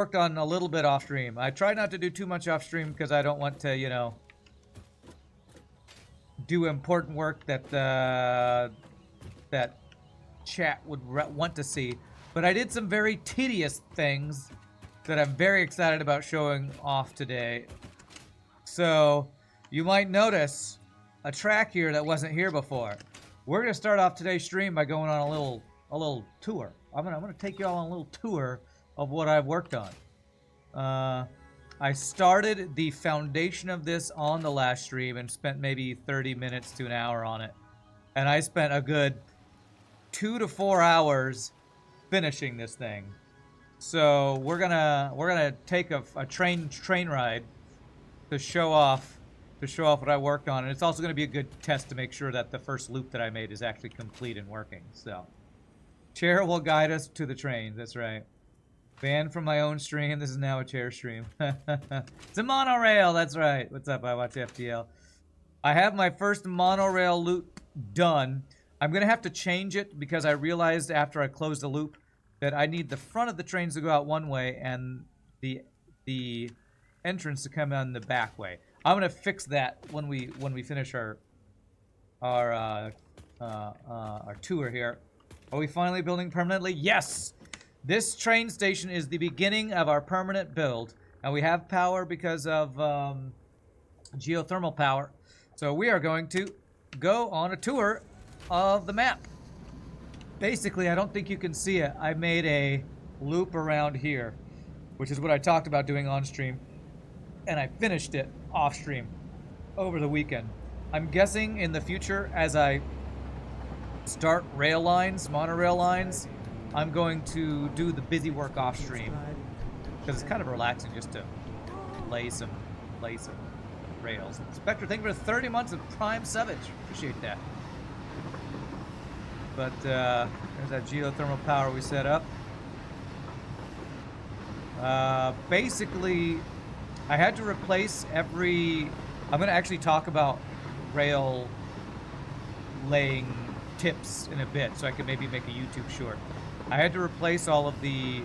worked on a little bit off stream. I try not to do too much off stream because I don't want to, do important work that that chat would want to see. But I did some very tedious things that I'm very excited about showing off today. So you might notice a track here that wasn't here before. We're gonna start off today's stream by going on a little tour. I'm gonna take you all on a little tour of what I've worked on. I started the foundation of this on the last stream and spent maybe 30 minutes to an hour on it. And I spent a good 2 to 4 hours finishing this thing. So we're gonna take a train ride to show off what I worked on, and it's also gonna be a good test to make sure that the first loop that I made is actually complete and working. So Chair will guide us to the trains. That's right. Banned from my own stream. This is now a Chair stream. It's a monorail. That's right. What's up? I watch FTL. I have my first monorail loop done. I'm gonna have to change it because I realized after I closed the loop that I need the front of the trains to go out one way and the entrance to come in the back way. I'm gonna fix that when we finish our tour here. Are we finally building permanently? Yes! This train station is the beginning of our permanent build. And we have power because of geothermal power. So we are going to go on a tour of the map. Basically, I don't think you can see it. I made a loop around here, which is what I talked about doing on stream. And I finished it off stream over the weekend. I'm guessing in the future, as I start rail lines, monorail lines, I'm going to do the busy work off stream because it's kind of relaxing just to lay some rails. Spectre, thank you for 30 months of Prime Savage. Appreciate that. But there's that geothermal power we set up. Basically, I had to replace every... I'm going to actually talk about rail laying tips in a bit, so I can maybe make a YouTube short. I had to replace all of the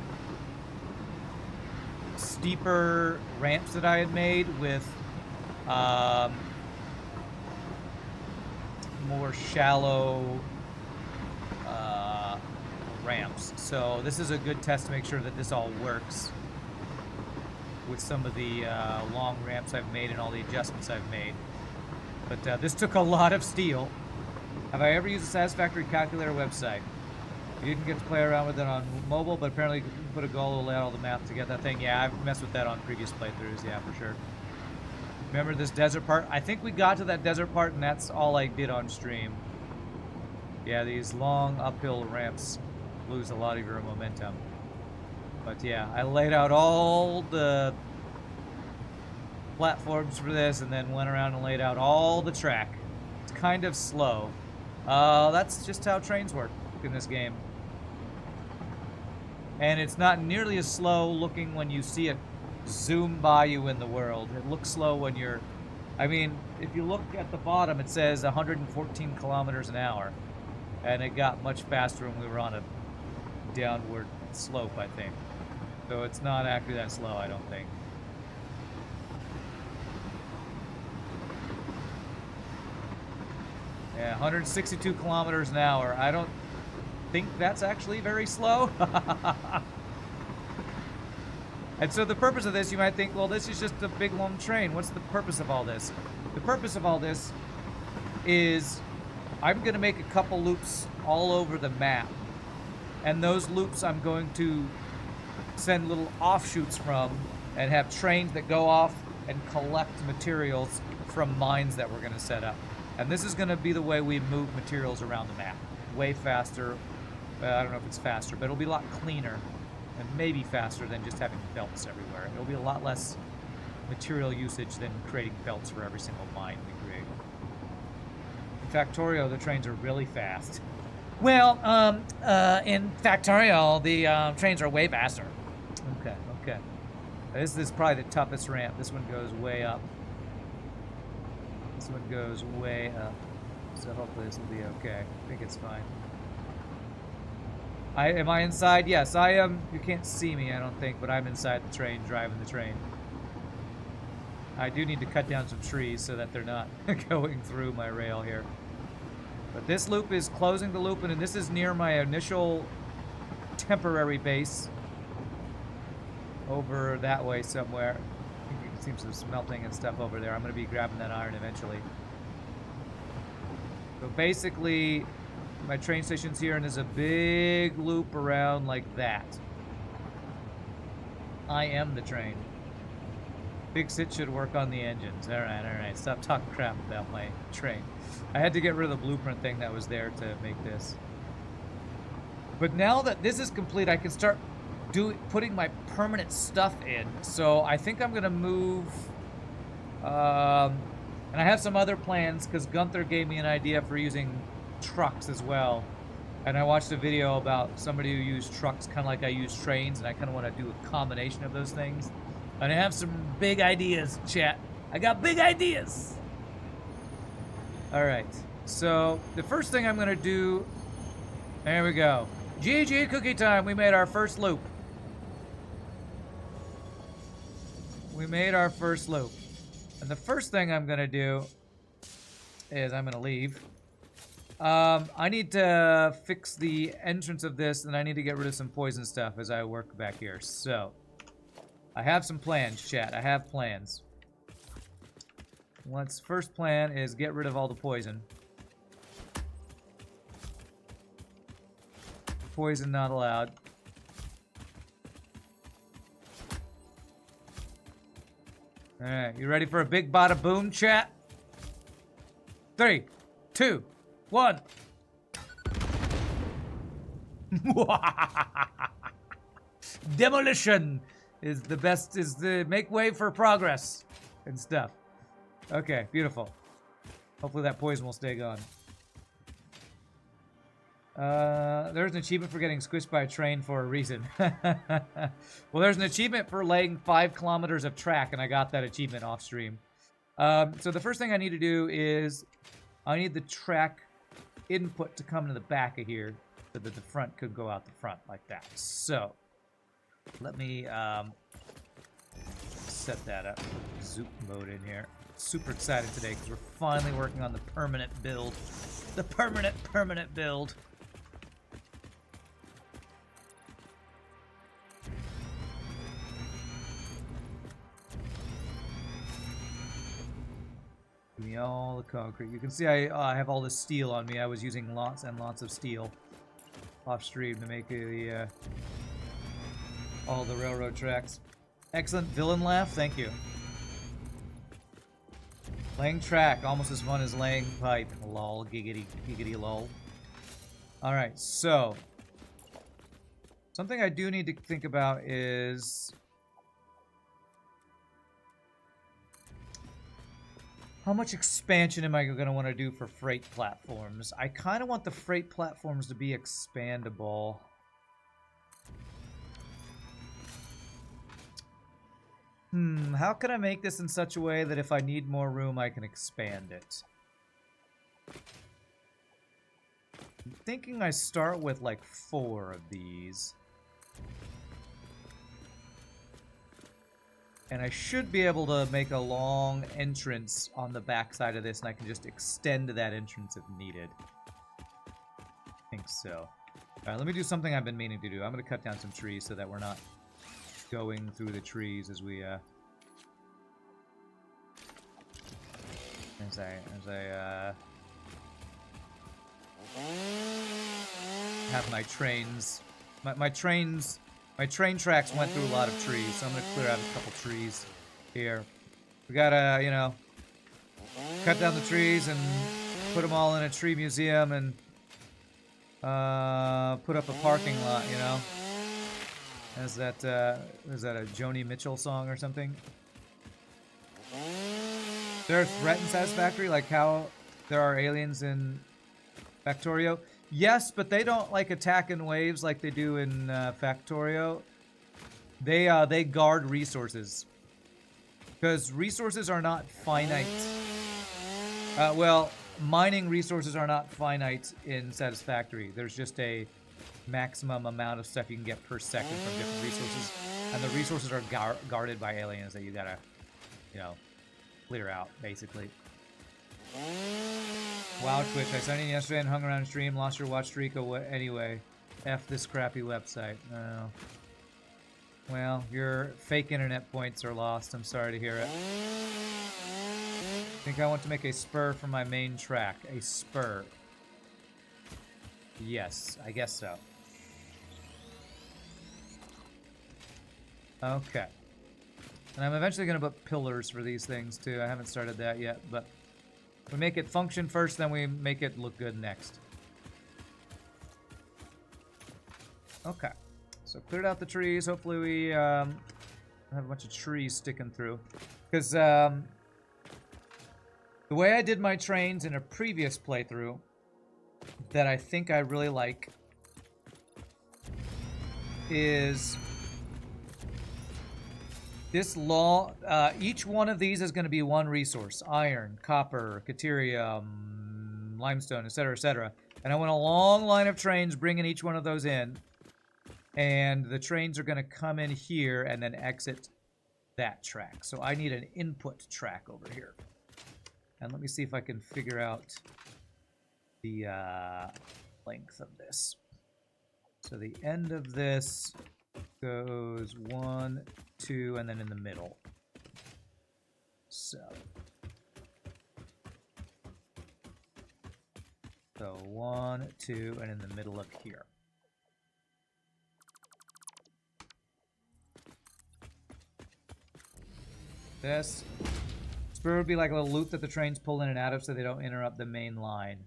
steeper ramps that I had made with more shallow ramps. So this is a good test to make sure that this all works with some of the long ramps I've made and all the adjustments I've made. But this took a lot of steel. Have I ever used a Satisfactory calculator website? You didn't get to play around with it on mobile, but apparently you can put a goal to lay out all the math to get that thing. Yeah, I've messed with that on previous playthroughs, yeah, for sure. Remember this desert part? I think we got to that desert part, and that's all I did on stream. Yeah, these long uphill ramps lose a lot of your momentum. But yeah, I laid out all the platforms for this, and then went around and laid out all the track. It's kind of slow. That's just how trains work in this game. And it's not nearly as slow looking when you see it zoom by you in the world. It looks slow when you're... I mean, if you look at the bottom, it says 114 kilometers an hour. And it got much faster when we were on a downward slope, I think. So it's not actually that slow, I don't think. Yeah, 162 kilometers an hour. I don't think that's actually very slow. And so the purpose of this, you might think, well, this is just a big long train. What's the purpose of all this? The purpose of all this is I'm going to make a couple loops all over the map. And those loops I'm going to send little offshoots from and have trains that go off and collect materials from mines that we're going to set up. And this is going to be the way we move materials around the map. Way faster. I don't know if it's faster, but it'll be a lot cleaner and maybe faster than just having belts everywhere. It'll be a lot less material usage than creating belts for every single mine we create. In Factorio, the trains are really fast. Well, in Factorio, the trains are way faster. Okay, okay. This is probably the toughest ramp. This one goes way up. This one goes way up. So hopefully this will be okay. I think it's fine. Am I inside? Yes, I am. You can't see me, I don't think, but I'm inside the train, driving the train. I do need to cut down some trees so that they're not going through my rail here. But this loop is closing the loop, and this is near my initial temporary base. Over that way somewhere. I think you can see some smelting and stuff over there. I'm going to be grabbing that iron eventually. So basically, my train station's here, and there's a big loop around like that. I am the train. Big Sit should work on the engines. Alright. Stop talking crap about my train. I had to get rid of the blueprint thing that was there to make this. But now that this is complete, I can start putting my permanent stuff in. So I think I'm gonna move, and I have some other plans because Gunther gave me an idea for using trucks as well. And I watched a video about somebody who used trucks kind of like I use trains, and I kind of want to do a combination of those things. And I have some big ideas, chat. I got big ideas. All right. So the first thing I'm gonna do, there we go. GG cookie time. We made our first loop. We made our first loop. And the first thing I'm going to do is I'm going to leave. I need to fix the entrance of this, and I need to get rid of some poison stuff as I work back here. So, I have some plans, chat. I have plans. First plan is get rid of all the poison. Poison not allowed. Alright, you ready for a big bada boom, chat? 3, 2, 1. Demolition is the best, is the make way for progress and stuff. Okay, beautiful. Hopefully that poison will stay gone. There's an achievement for getting squished by a train for a reason. Well, there's an achievement for laying 5 kilometers of track, and I got that achievement off stream. So the first thing I need to do is I need the track input to come to the back of here so that the front could go out the front like that. So let me set that up. Zoop mode in here. Super excited today because we're finally working on the permanent build. The permanent build. Give me all the concrete. You can see I have all this steel on me. I was using lots and lots of steel off stream to make the all the railroad tracks. Excellent villain laugh. Thank you. Laying track, almost as fun as laying pipe. Lol, giggity, giggity, lol. Alright, so. Something I do need to think about is how much expansion am I going to want to do for freight platforms? I kind of want the freight platforms to be expandable. How can I make this in such a way that if I need more room, I can expand it? I'm thinking I start with like 4 of these. And I should be able to make a long entrance on the back side of this, and I can just extend that entrance if needed. I think so. Alright, let me do something I've been meaning to do. I'm going to cut down some trees so that we're not going through the trees as we as I have my trains. My train tracks went through a lot of trees, so I'm gonna clear out a couple trees here. We gotta, you know, cut down the trees and put them all in a tree museum and put up a parking lot, you know. Is that a Joni Mitchell song or something? There are threat in Satisfactory, like how there are aliens in Factorio? Yes, but they don't like attack in waves like they do in Factorio. They guard resources. Because resources are not finite. Well, mining resources are not finite in Satisfactory. There's just a maximum amount of stuff you can get per second from different resources. And the resources are guarded by aliens that you gotta, you know, clear out, basically. Wow, Twitch. I signed in yesterday and hung around and stream. Lost your watch streak anyway. F this crappy website. Oh. Well, your fake internet points are lost. I'm sorry to hear it. I think I want to make a spur for my main track. A spur. Yes, I guess so. Okay. And I'm eventually going to put pillars for these things, too. I haven't started that yet, but we make it function first, then we make it look good next. Okay. So cleared out the trees. Hopefully we have a bunch of trees sticking through. Because the way I did my trains in a previous playthrough that I think I really like is this law. Each one of these is going to be one resource. Iron, copper, caterium, limestone, etc., etc. And I want a long line of trains bringing each one of those in. And the trains are going to come in here and then exit that track. So I need an input track over here. And let me see if I can figure out the length of this. So the end of this goes 1, 2, and then in the middle. So 1, 2, and in the middle of here. This spur would be like a little loop that the trains pull in and out of so they don't interrupt the main line.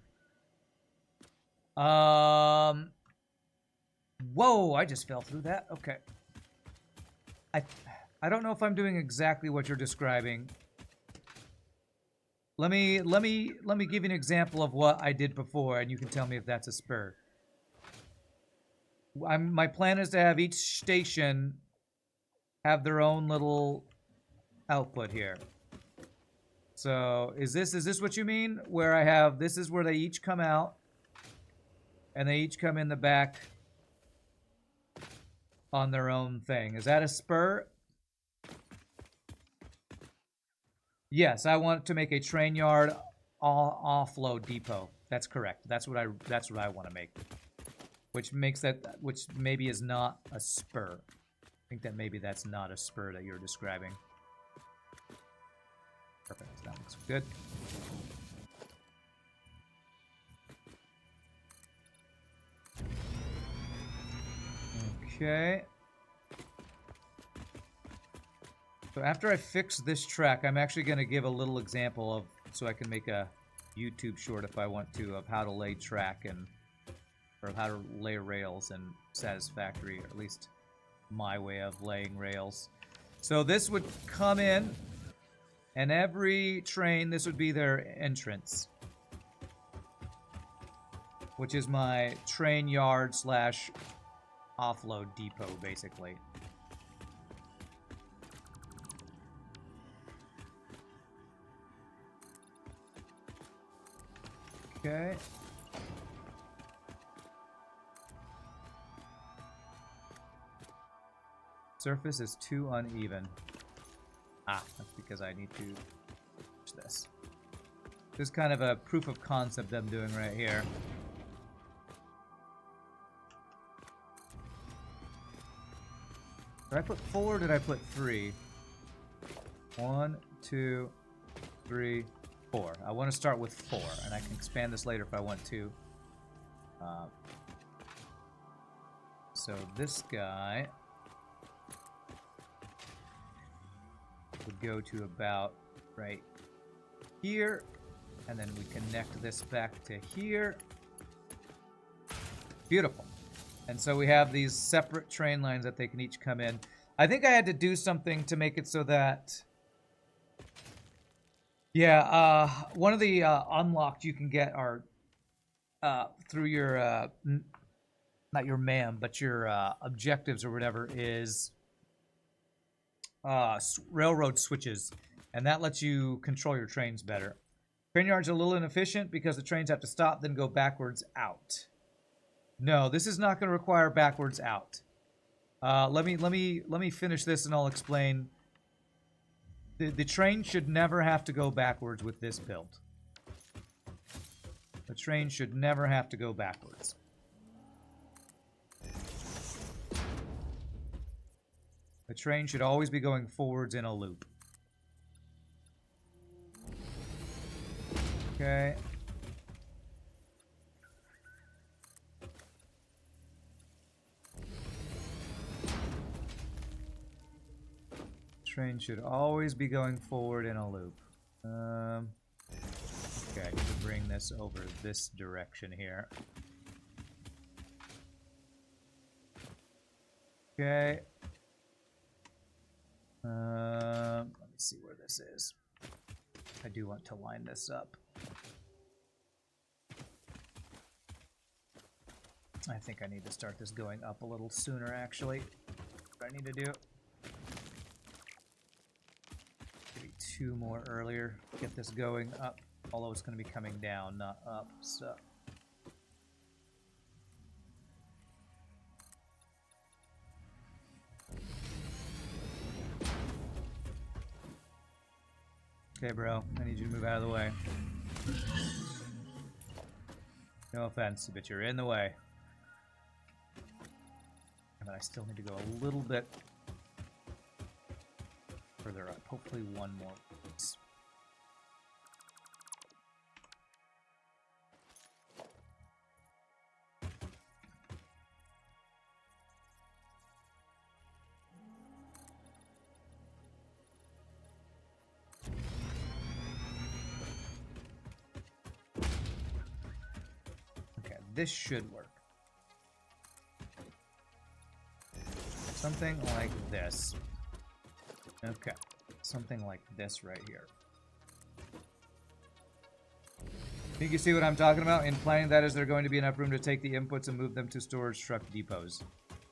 Whoa, I just fell through that. Okay. I don't know if I'm doing exactly what you're describing. Let me give you an example of what I did before, and you can tell me if that's a spur. My plan is to have each station have their own little output here. So is this what you mean? Where I have, this is where they each come out, and they each come in the back on their own thing. Is that a spur? Yes, I want to make a train yard offload depot. That's correct. That's what I want to make. Which maybe is not a spur. I think that maybe that's not a spur that you're describing. Perfect. That looks good. Okay. So after I fix this track, I'm actually going to give a little example of, so I can make a YouTube short if I want to, of how to lay track or how to lay rails in Satisfactory, or at least my way of laying rails. So this would come in, and every train, this would be their entrance, which is my train yard / offload depot, basically. Okay. Surface is too uneven. Ah, that's because I need to fix this. This is kind of a proof of concept I'm doing right here. Did I put 4 or did I put 3? 1, 2, 3, 4. I want to start with 4, and I can expand this later if I want to. So this guy would go to about right here, and then we connect this back to here. Beautiful. And so we have these separate train lines that they can each come in. I think I had to do something to make it so that, yeah, one of the unlocked you can get are through your, not your MAM, but your objectives or whatever, is railroad switches. And that lets you control your trains better. Train yards are a little inefficient because the trains have to stop, then go backwards out. No, this is not going to require backwards out. Let me finish this and I'll explain. The train should never have to go backwards with this build. The train should never have to go backwards. The train should always be going forwards in a loop. Okay. Train should always be going forward in a loop. Okay, I need to bring this over this direction here. Okay. Let me see where this is. I do want to line this up. I think I need to start this going up a little sooner, actually. What I need to do. Maybe 2 more earlier. Get this going up. Although it's going to be coming down, not up, so. Okay, bro. I need you to move out of the way. No offense, but you're in the way. But I still need to go a little bit further up. Hopefully 1 more. This should work. Something like this. Okay. Something like this right here. You can see what I'm talking about. In planning that, is there going to be enough room to take the inputs and move them to storage truck depots?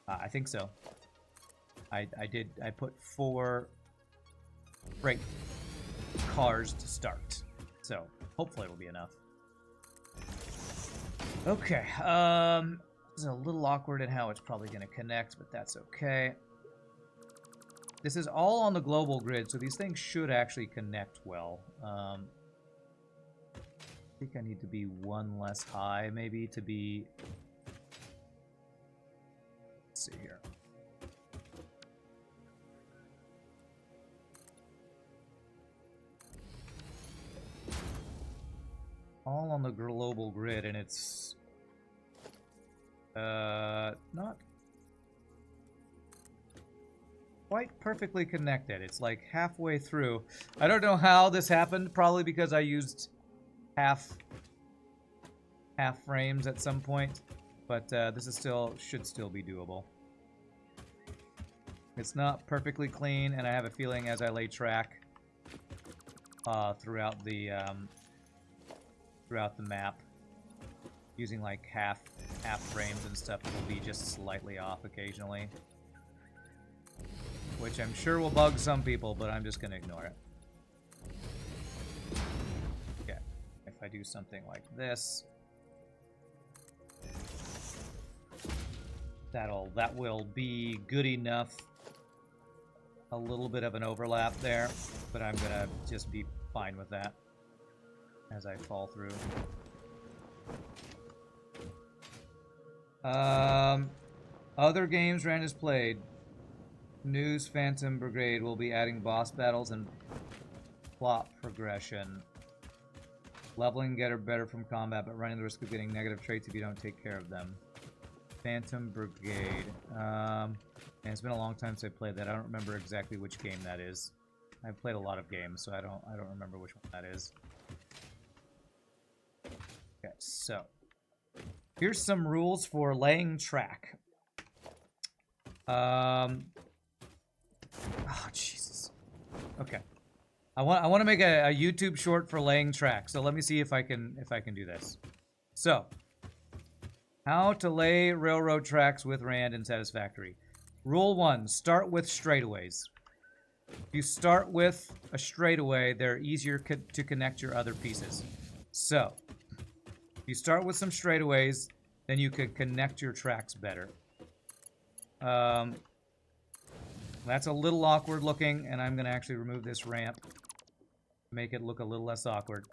I think so. I put 4 freight cars to start. So hopefully it'll be enough. Okay, this is a little awkward in how it's probably going to connect, but that's okay. This is all on the global grid, so these things should actually connect well. I think I need to be 1 less high, maybe, to be... Let's see here. All on the global grid, and it's not quite perfectly connected. It's like halfway through. I don't know how this happened, probably because I used half frames at some point, but this is should still be doable. It's not perfectly clean, and I have a feeling as I lay track throughout the map, using like half frames and stuff, it will be just slightly off occasionally, which I'm sure will bug some people, but I'm just gonna ignore it. Okay, if I do something like this, that will be good enough. A little bit of an overlap there, but I'm gonna just be fine with that as I fall through. Other games Rand has played. News Phantom Brigade will be adding boss battles and plot progression. Leveling get better from combat, but running the risk of getting negative traits if you don't take care of them. Phantom Brigade. And it's been a long time since I played that. I don't remember exactly which game that is. I've played a lot of games, so I don't remember which one that is. Okay, so here's some rules for laying track. Oh Jesus. Okay. I want to make a YouTube short for laying track. So let me see if I can do this. So, how to lay railroad tracks with Rand in Satisfactory. Rule 1, start with straightaways. If you start with a straightaway, they're easier to connect your other pieces. So, you start with some straightaways, then you can connect your tracks better. That's a little awkward looking, and I'm going to actually remove this ramp to make it look a little less awkward.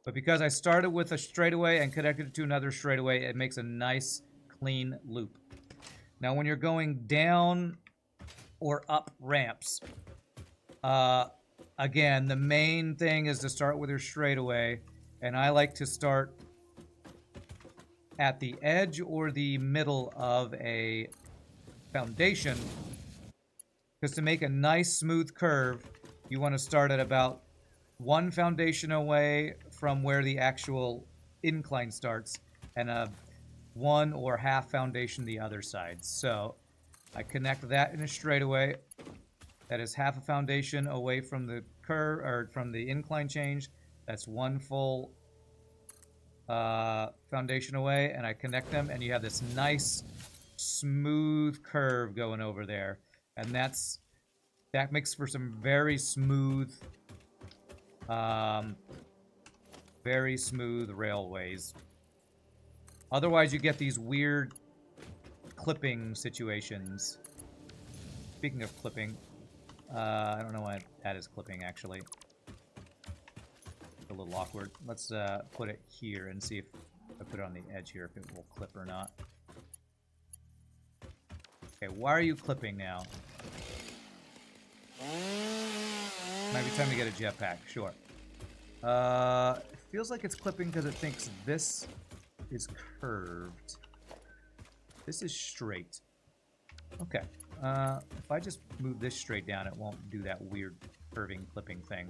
But because I started with a straightaway and connected it to another straightaway, it makes a nice, clean loop. Now, when you're going down or up ramps, again, the main thing is to start with your straightaway, and I like to start at the edge or the middle of a foundation, because to make a nice smooth curve, you want to start at about one foundation away from where the actual incline starts, and a one or half foundation the other side. So I connect that in a straightaway. That is half a foundation away from the curve, or from the incline change. That's one full foundation away, and I connect them, and you have this nice smooth curve going over there, and that makes for some very smooth railways. Otherwise, you get these weird clipping situations. Speaking of clipping, I don't know why that is clipping, actually. A little awkward. Let's put it here and see if I put it on the edge here, if it will clip or not. Okay, why are you clipping now? Might be time to get a jetpack, sure. It feels like it's clipping because it thinks this is curved. This is straight. Okay. If I just move this straight down, it won't do that weird curving, clipping thing.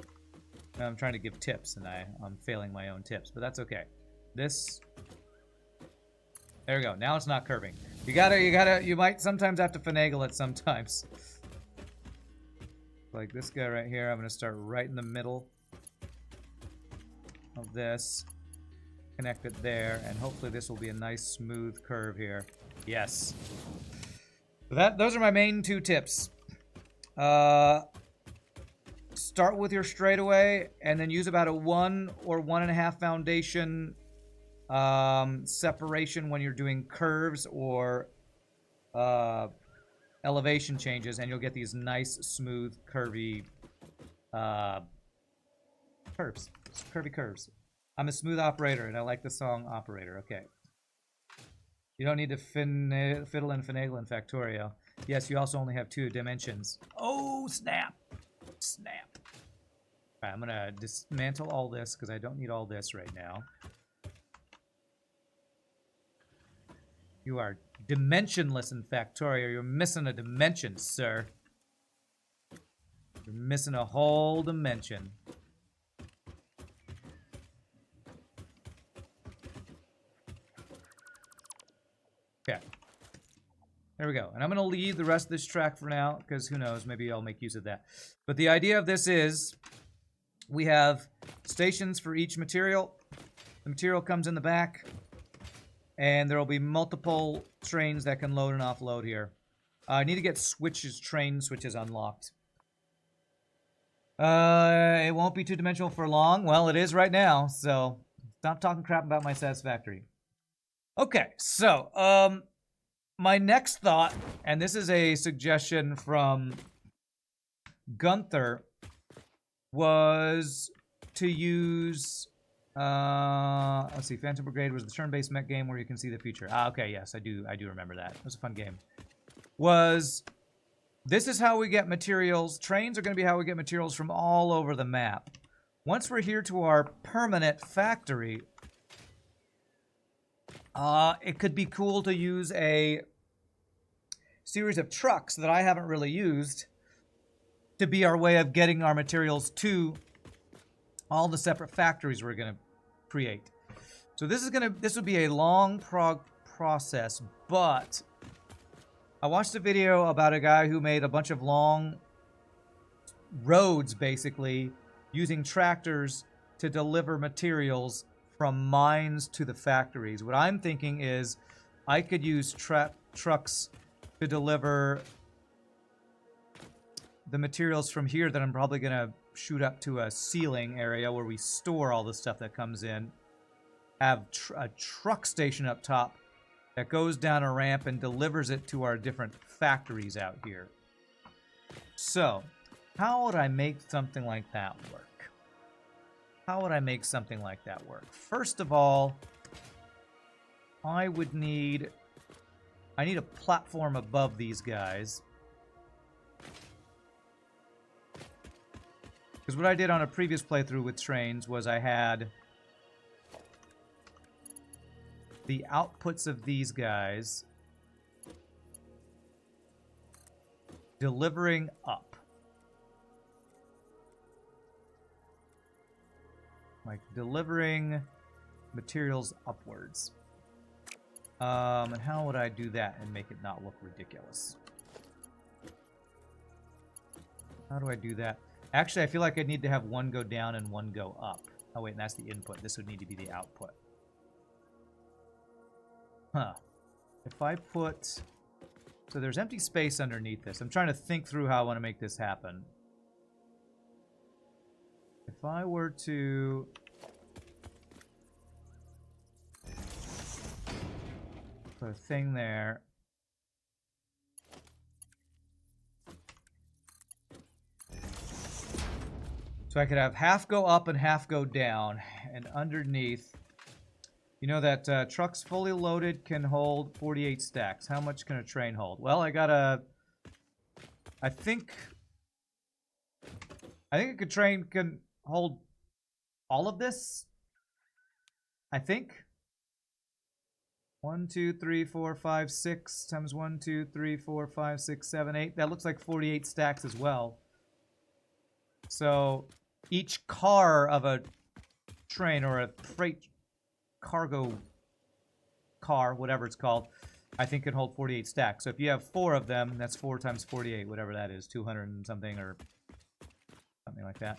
I'm trying to give tips, and I'm failing my own tips, but that's okay. This... There we go. Now it's not curving. You might sometimes have to finagle it sometimes. Like this guy right here, I'm going to start right in the middle of this. Connect it there, and hopefully this will be a nice smooth curve here. Yes. Those are my main two tips. Start with your straightaway, and then use about a 1 or 1.5 foundation separation when you're doing curves or elevation changes, and you'll get these nice, smooth, curvy curves. Curvy curves. I'm a smooth operator, and I like the song Operator. Okay. You don't need to fiddle and finagle in Factorio. Yes, you also only have 2 dimensions. Oh, snap! Snap. All right, I'm going to dismantle all this, because I don't need all this right now. You are dimensionless in Factorio. You're missing a dimension, sir. You're missing a whole dimension. Okay. There we go. And I'm going to leave the rest of this track for now, because who knows, maybe I'll make use of that. But the idea of this is we have stations for each material. The material comes in the back, and there will be multiple trains that can load and offload here. I need to get train switches unlocked. It won't be two-dimensional for long. Well, it is right now, so stop talking crap about my Satisfactory. Okay, so, my next thought, and this is a suggestion from Gunther, was to use, let's see, Phantom Brigade was the turn-based mech game where you can see the future. Ah, okay, yes, I do remember that. It was a fun game. This is how we get materials. Trains are going to be how we get materials from all over the map. Once we're here to our permanent factory, it could be cool to use a series of trucks that I haven't really used to be our way of getting our materials to all the separate factories we're going to create. So this would be a long process, but I watched a video about a guy who made a bunch of long roads, basically, using tractors to deliver materials from mines to the factories. What I'm thinking is I could use trucks to deliver the materials from here that I'm probably going to shoot up to a ceiling area where we store all the stuff that comes in. Have a truck station up top that goes down a ramp and delivers it to our different factories out here. So, how would I make something like that work? How would I make something like that work? First of all, I need a platform above these guys. Because what I did on a previous playthrough with trains was I had the outputs of these guys delivering up. Like delivering materials upwards. And how would I do that and make it not look ridiculous? How do I do that? Actually, I feel like I need to have one go down and one go up. Oh wait, and that's the input. This would need to be the output. Huh. If I put... So there's empty space underneath this. I'm trying to think through how I want to make this happen. If I were to... put a thing there... So I could have half go up and half go down, and underneath, you know that trucks fully loaded can hold 48 stacks. How much can a train hold? Well, I think a train can hold all of this. I think. 1, 2, 3, 4, 5, 6 times 1, 2, 3, 4, 5, 6, 7, 8. That looks like 48 stacks as well. So each car of a train or a freight cargo car, whatever it's called, I think can hold 48 stacks. So if you have 4 of them, that's 4 times 48, whatever that is, 200 and something or something like that.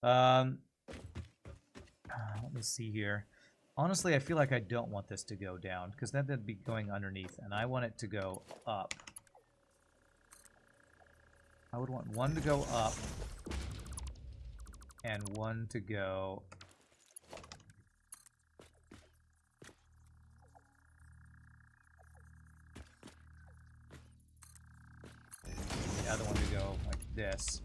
Let me see here. Honestly, I feel like I don't want this to go down because then that'd be going underneath, and I want it to go up. I would want one to go up and one to go the other one to go like this.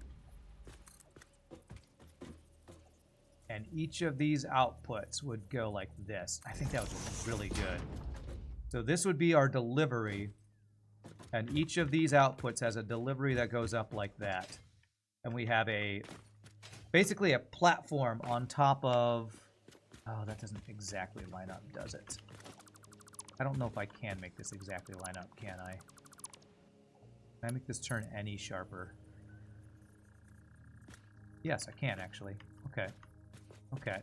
And each of these outputs would go like this. I think that would look really good. So this would be our delivery, and each of these outputs has a delivery that goes up like that. And we have basically a platform on top of... Oh, that doesn't exactly line up, does it? I don't know if I can make this exactly line up, can I? Can I make this turn any sharper? Yes, I can, actually. Okay. Okay.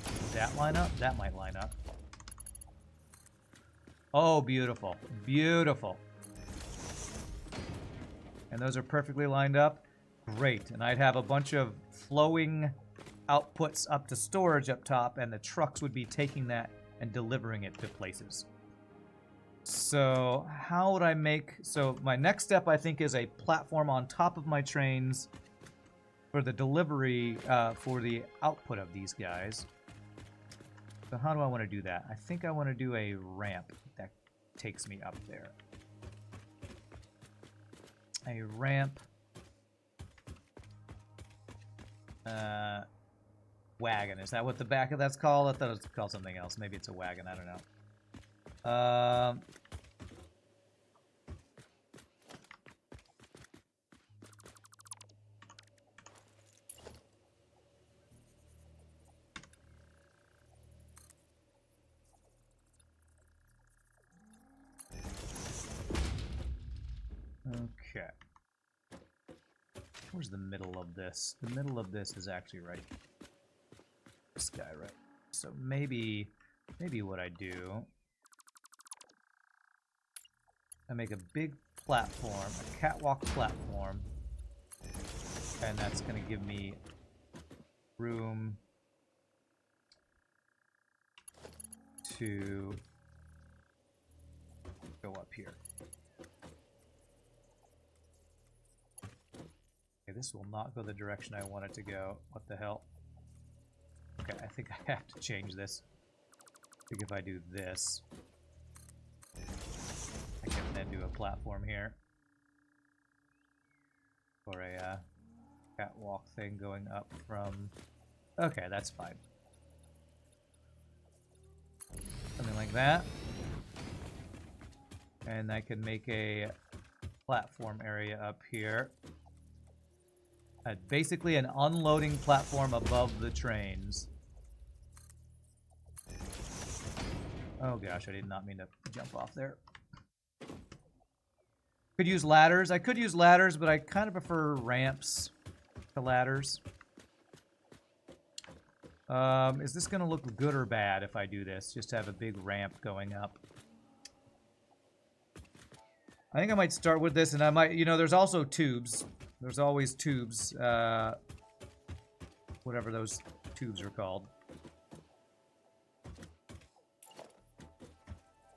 Does that line up? That might line up. Oh, beautiful. Beautiful. And those are perfectly lined up. Great. And I'd have a bunch of flowing outputs up to storage up top, and the trucks would be taking that and delivering it to places. So how would I make... So my next step, I think, is a platform on top of my trains for the delivery, for the output of these guys. So how do I want to do that? I think I want to do a ramp that takes me up there. A ramp. Wagon. Is that what the back of that's called? I thought it was called something else. Maybe it's a wagon. I don't know. Okay. Where's the middle of this? The middle of this is actually right. This guy, right? So maybe what I do, I make a big platform, a catwalk platform, and that's going to give me room to go up here. Okay, this will not go the direction I want it to go. What the hell? Okay, I think I have to change this. I think if I do this, I can then do a platform here. Or a catwalk thing going up from... Okay, that's fine. Something like that. And I can make a platform area up here. Basically an unloading platform above the trains. Oh gosh, I did not mean to jump off there. Could use ladders. I could use ladders, but I kind of prefer ramps to ladders. Is this going to look good or bad if I do this? Just have a big ramp going up. I think I might start with this, and I might, you know, there's also tubes. There's always tubes. Whatever those tubes are called.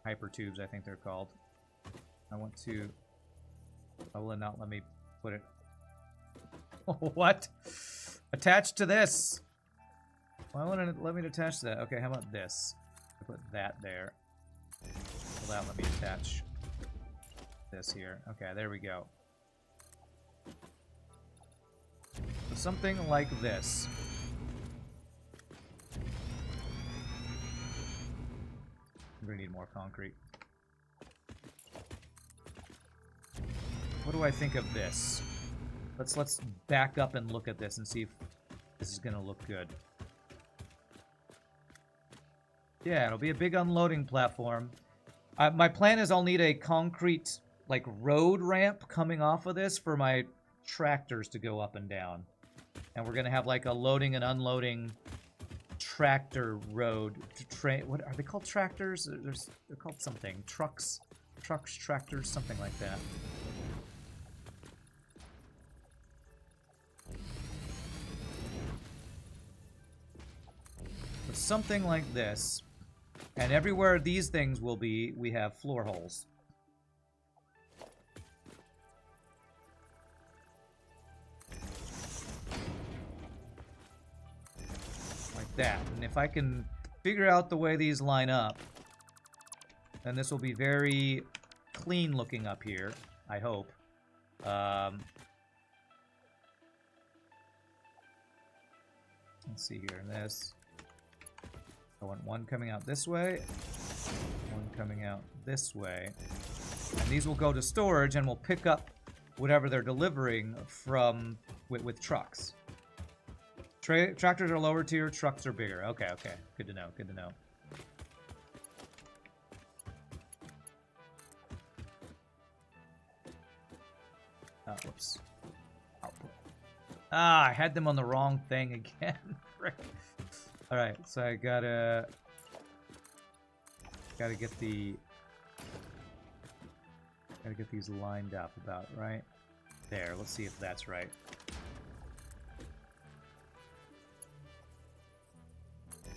Hyper tubes, I think they're called. I want to... Oh, will it not let me put it... What? Attached to this. Why wouldn't it let me attach to that? Okay, how about this? I put that there. Will that let me attach this here? Okay, there we go. So something like this. We need more concrete. What do I think of this? Let's back up and look at this and see if this is gonna look good. Yeah, it'll be a big unloading platform. My plan is I'll need a concrete, like, road ramp coming off of this for my tractors to go up and down. And we're gonna have, like, a loading and unloading tractor road to train. What are they called? Tractors? They're called something. Trucks, tractors, something like that. But something like this, and everywhere these things will be, we have floor holes. That. And if I can figure out the way these line up, then this will be very clean looking up here, I hope. Let's see here. This. I want one coming out this way, one coming out this way. And these will go to storage and we'll pick up whatever they're delivering from with trucks. Tractors are lower tier, trucks are bigger. Okay, okay. Good to know, good to know. Oh, whoops. Output. Ah, I had them on the wrong thing again. Alright, so I gotta get these lined up about right there. Let's see if that's right.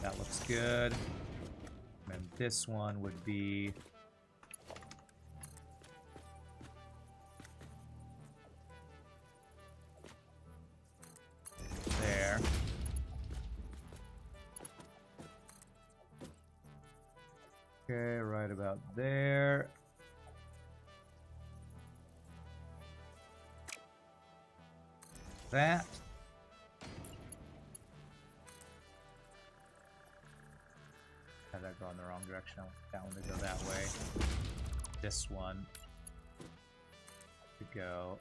That looks good. And this one would be there. Okay, right about there. That. Had that go in the wrong direction. I want that one to go that way. This one to go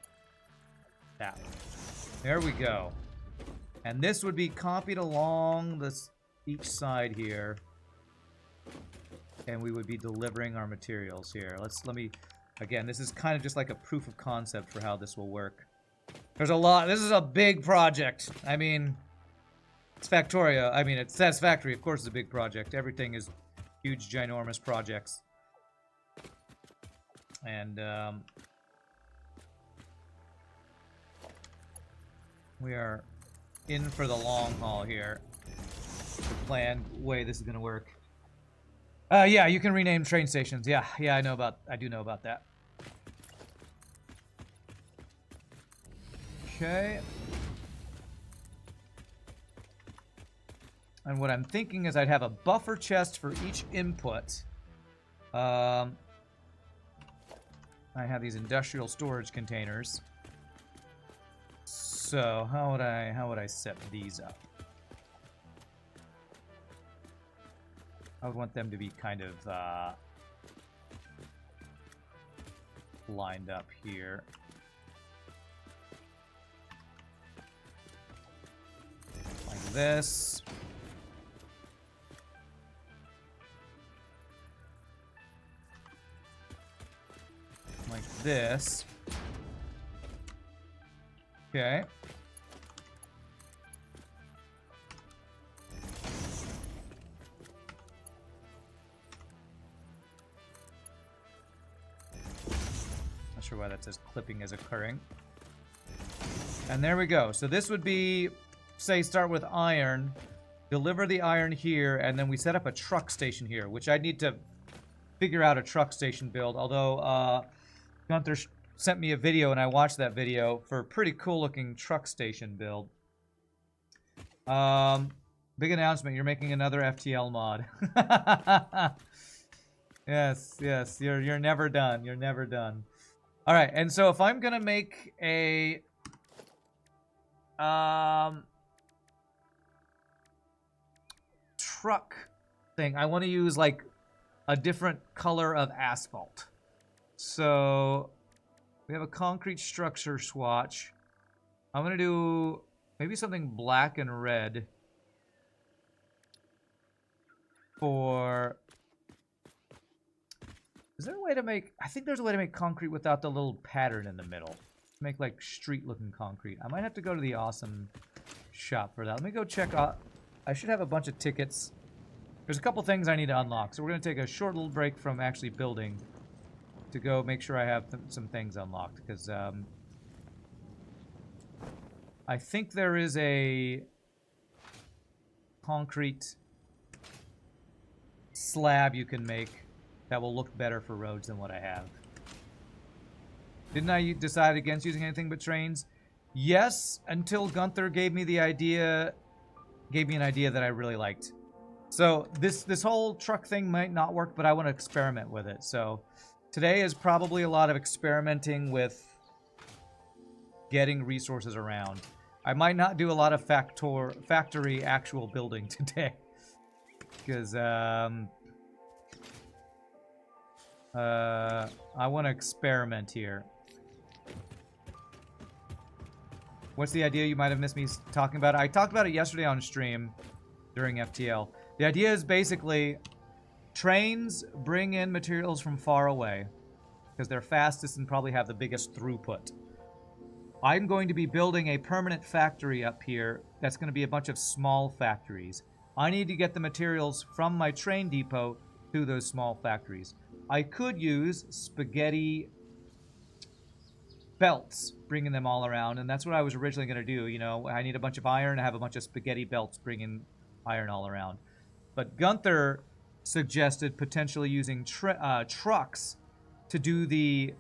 that way. There we go. And this would be copied along this each side here. And we would be delivering our materials here. Let me again, this is kind of just like a proof of concept for how this will work. There's a lot. This is a big project. I mean, it's Factoria. I mean, it's Satisfactory. Of course, it's a big project. Everything is huge, ginormous projects. And we are in for the long haul here. The planned way this is going to work. Yeah, you can rename train stations. Yeah, I do know about that. Okay. And what I'm thinking is I'd have a buffer chest for each input. I have these industrial storage containers. So how would I set these up? I would want them to be kind of lined up here. Like this. Like this. Okay. Not sure why that says clipping is occurring. And there we go. So this would be, say, start with iron, deliver the iron here, and then we set up a truck station here, which I need to figure out a truck station build. Although Gunther sent me a video, and I watched that video for a pretty cool-looking truck station build. Big announcement, you're making another FTL mod. Yes, yes, you're never done. You're never done. All right, and so if I'm gonna make a truck thing, I want to use like a different color of asphalt. So we have a concrete structure swatch. I'm gonna do maybe something black and red for... Is there a way to make... I think there's a way to make concrete without the little pattern in the middle. Make like street-looking concrete. I might have to go to the awesome shop for that. Let me go check out... I should have a bunch of tickets. There's a couple things I need to unlock. So we're going to take a short little break from actually building to go make sure I have some things unlocked. Because I think there is a concrete slab you can make that will look better for roads than what I have. Didn't I decide against using anything but trains? Yes, until Gunther gave me an idea that I really liked. So this whole truck thing might not work, but I want to experiment with it. So today is probably a lot of experimenting with getting resources around. I might not do a lot of factory actual building today. Because I want to experiment here. What's the idea you might have missed me talking about? I talked about it yesterday on stream during FTL. The idea is basically trains bring in materials from far away because they're fastest and probably have the biggest throughput. I'm going to be building a permanent factory up here that's going to be a bunch of small factories. I need to get the materials from my train depot to those small factories. I could use spaghetti belts, bringing them all around, and that's what I was originally going to do. You know, I need a bunch of iron, I have a bunch of spaghetti belts bringing iron all around. But Gunther suggested potentially using trucks to do the,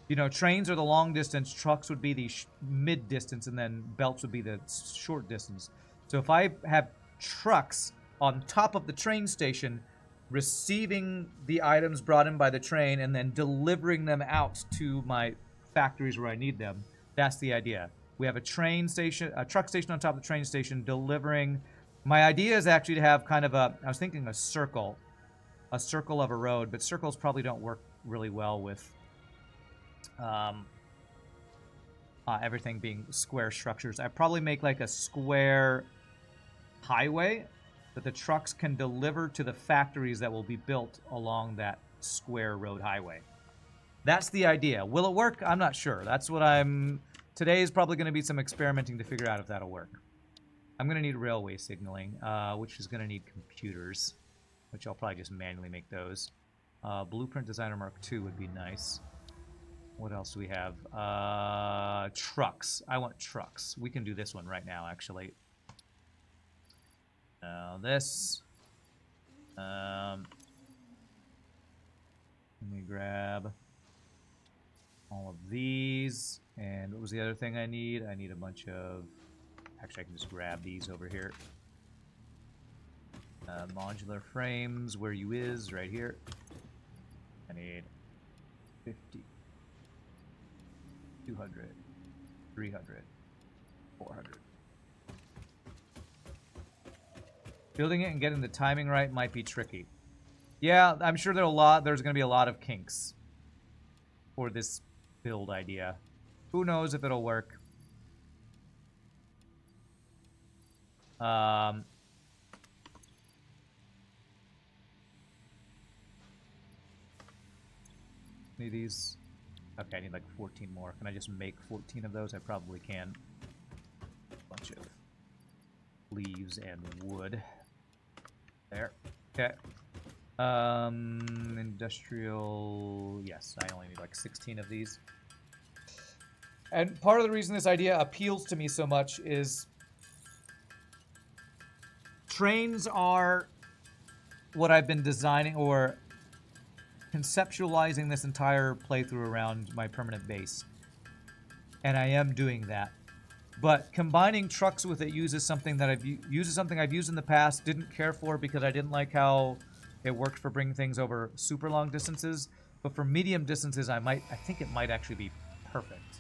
you know, trains are the long distance, trucks would be the mid distance, and then belts would be the short distance. So if I have trucks on top of the train station receiving the items brought in by the train and then delivering them out to my factories where I need them, that's the idea. We have a train station, a truck station on top of the train station delivering. My idea is actually to have kind of a, I was thinking a circle of a road, but circles probably don't work really well with everything being square structures. I'd probably make like a square highway that the trucks can deliver to the factories that will be built along that square road highway. That's the idea. Will it work? I'm not sure. That's what today is probably going to be some experimenting to figure out if that'll work. I'm going to need railway signaling, which is going to need computers, which I'll probably just manually make those. Blueprint Designer Mark II would be nice. What else do we have? Trucks. I want trucks. We can do this one right now, actually. This. Let me grab all of these. And what was the other thing I need? I need a bunch of... Actually, I can just grab these over here. Modular frames, where you is, right here. I need 50, 200, 300, 400. Building it and getting the timing right might be tricky. Yeah, I'm sure there's going to be a lot of kinks for this build idea. Who knows if it'll work? Need these. Okay, I need like 14 more. Can I just make 14 of those? I probably can. Bunch of leaves and wood. There. Okay. Industrial. Yes, I only need like 16 of these. And part of the reason this idea appeals to me so much is trains are what I've been designing or conceptualizing this entire playthrough around my permanent base. And I am doing that. But combining trucks with it uses something I've used in the past, didn't care for because I didn't like how it worked for bringing things over super long distances. But for medium distances, I think it might actually be perfect.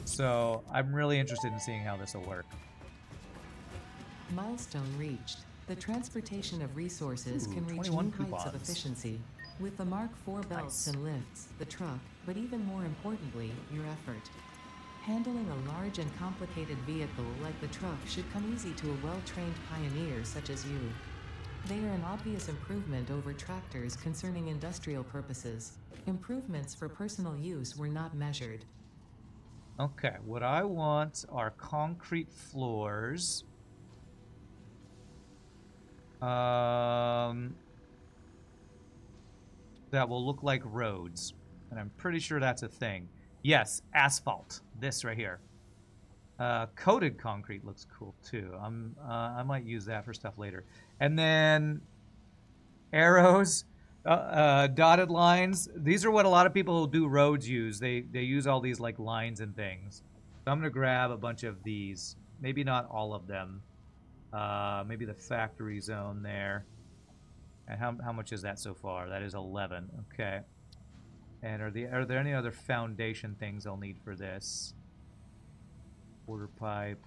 So I'm really interested in seeing how this will work. Milestone reached. The transportation of resources can reach new heights of efficiency. With the Mark IV belts and lifts, the truck, but even more importantly, your effort. Handling a large and complicated vehicle like the truck should come easy to a well-trained pioneer such as you. They are an obvious improvement over tractors concerning industrial purposes. Improvements for personal use were not measured. Okay, what I want are concrete floors. That will look like roads. And I'm pretty sure that's a thing. Yes, asphalt. This right here. Coated concrete looks cool too. I might use that for stuff later. And then arrows, dotted lines. These are what a lot of people who do roads use. They use all these like lines and things. So I'm gonna grab a bunch of these. Maybe not all of them. Maybe the factory zone there. And how much is that so far? That is 11. Okay. And are there any other foundation things I'll need for this? Water pipe.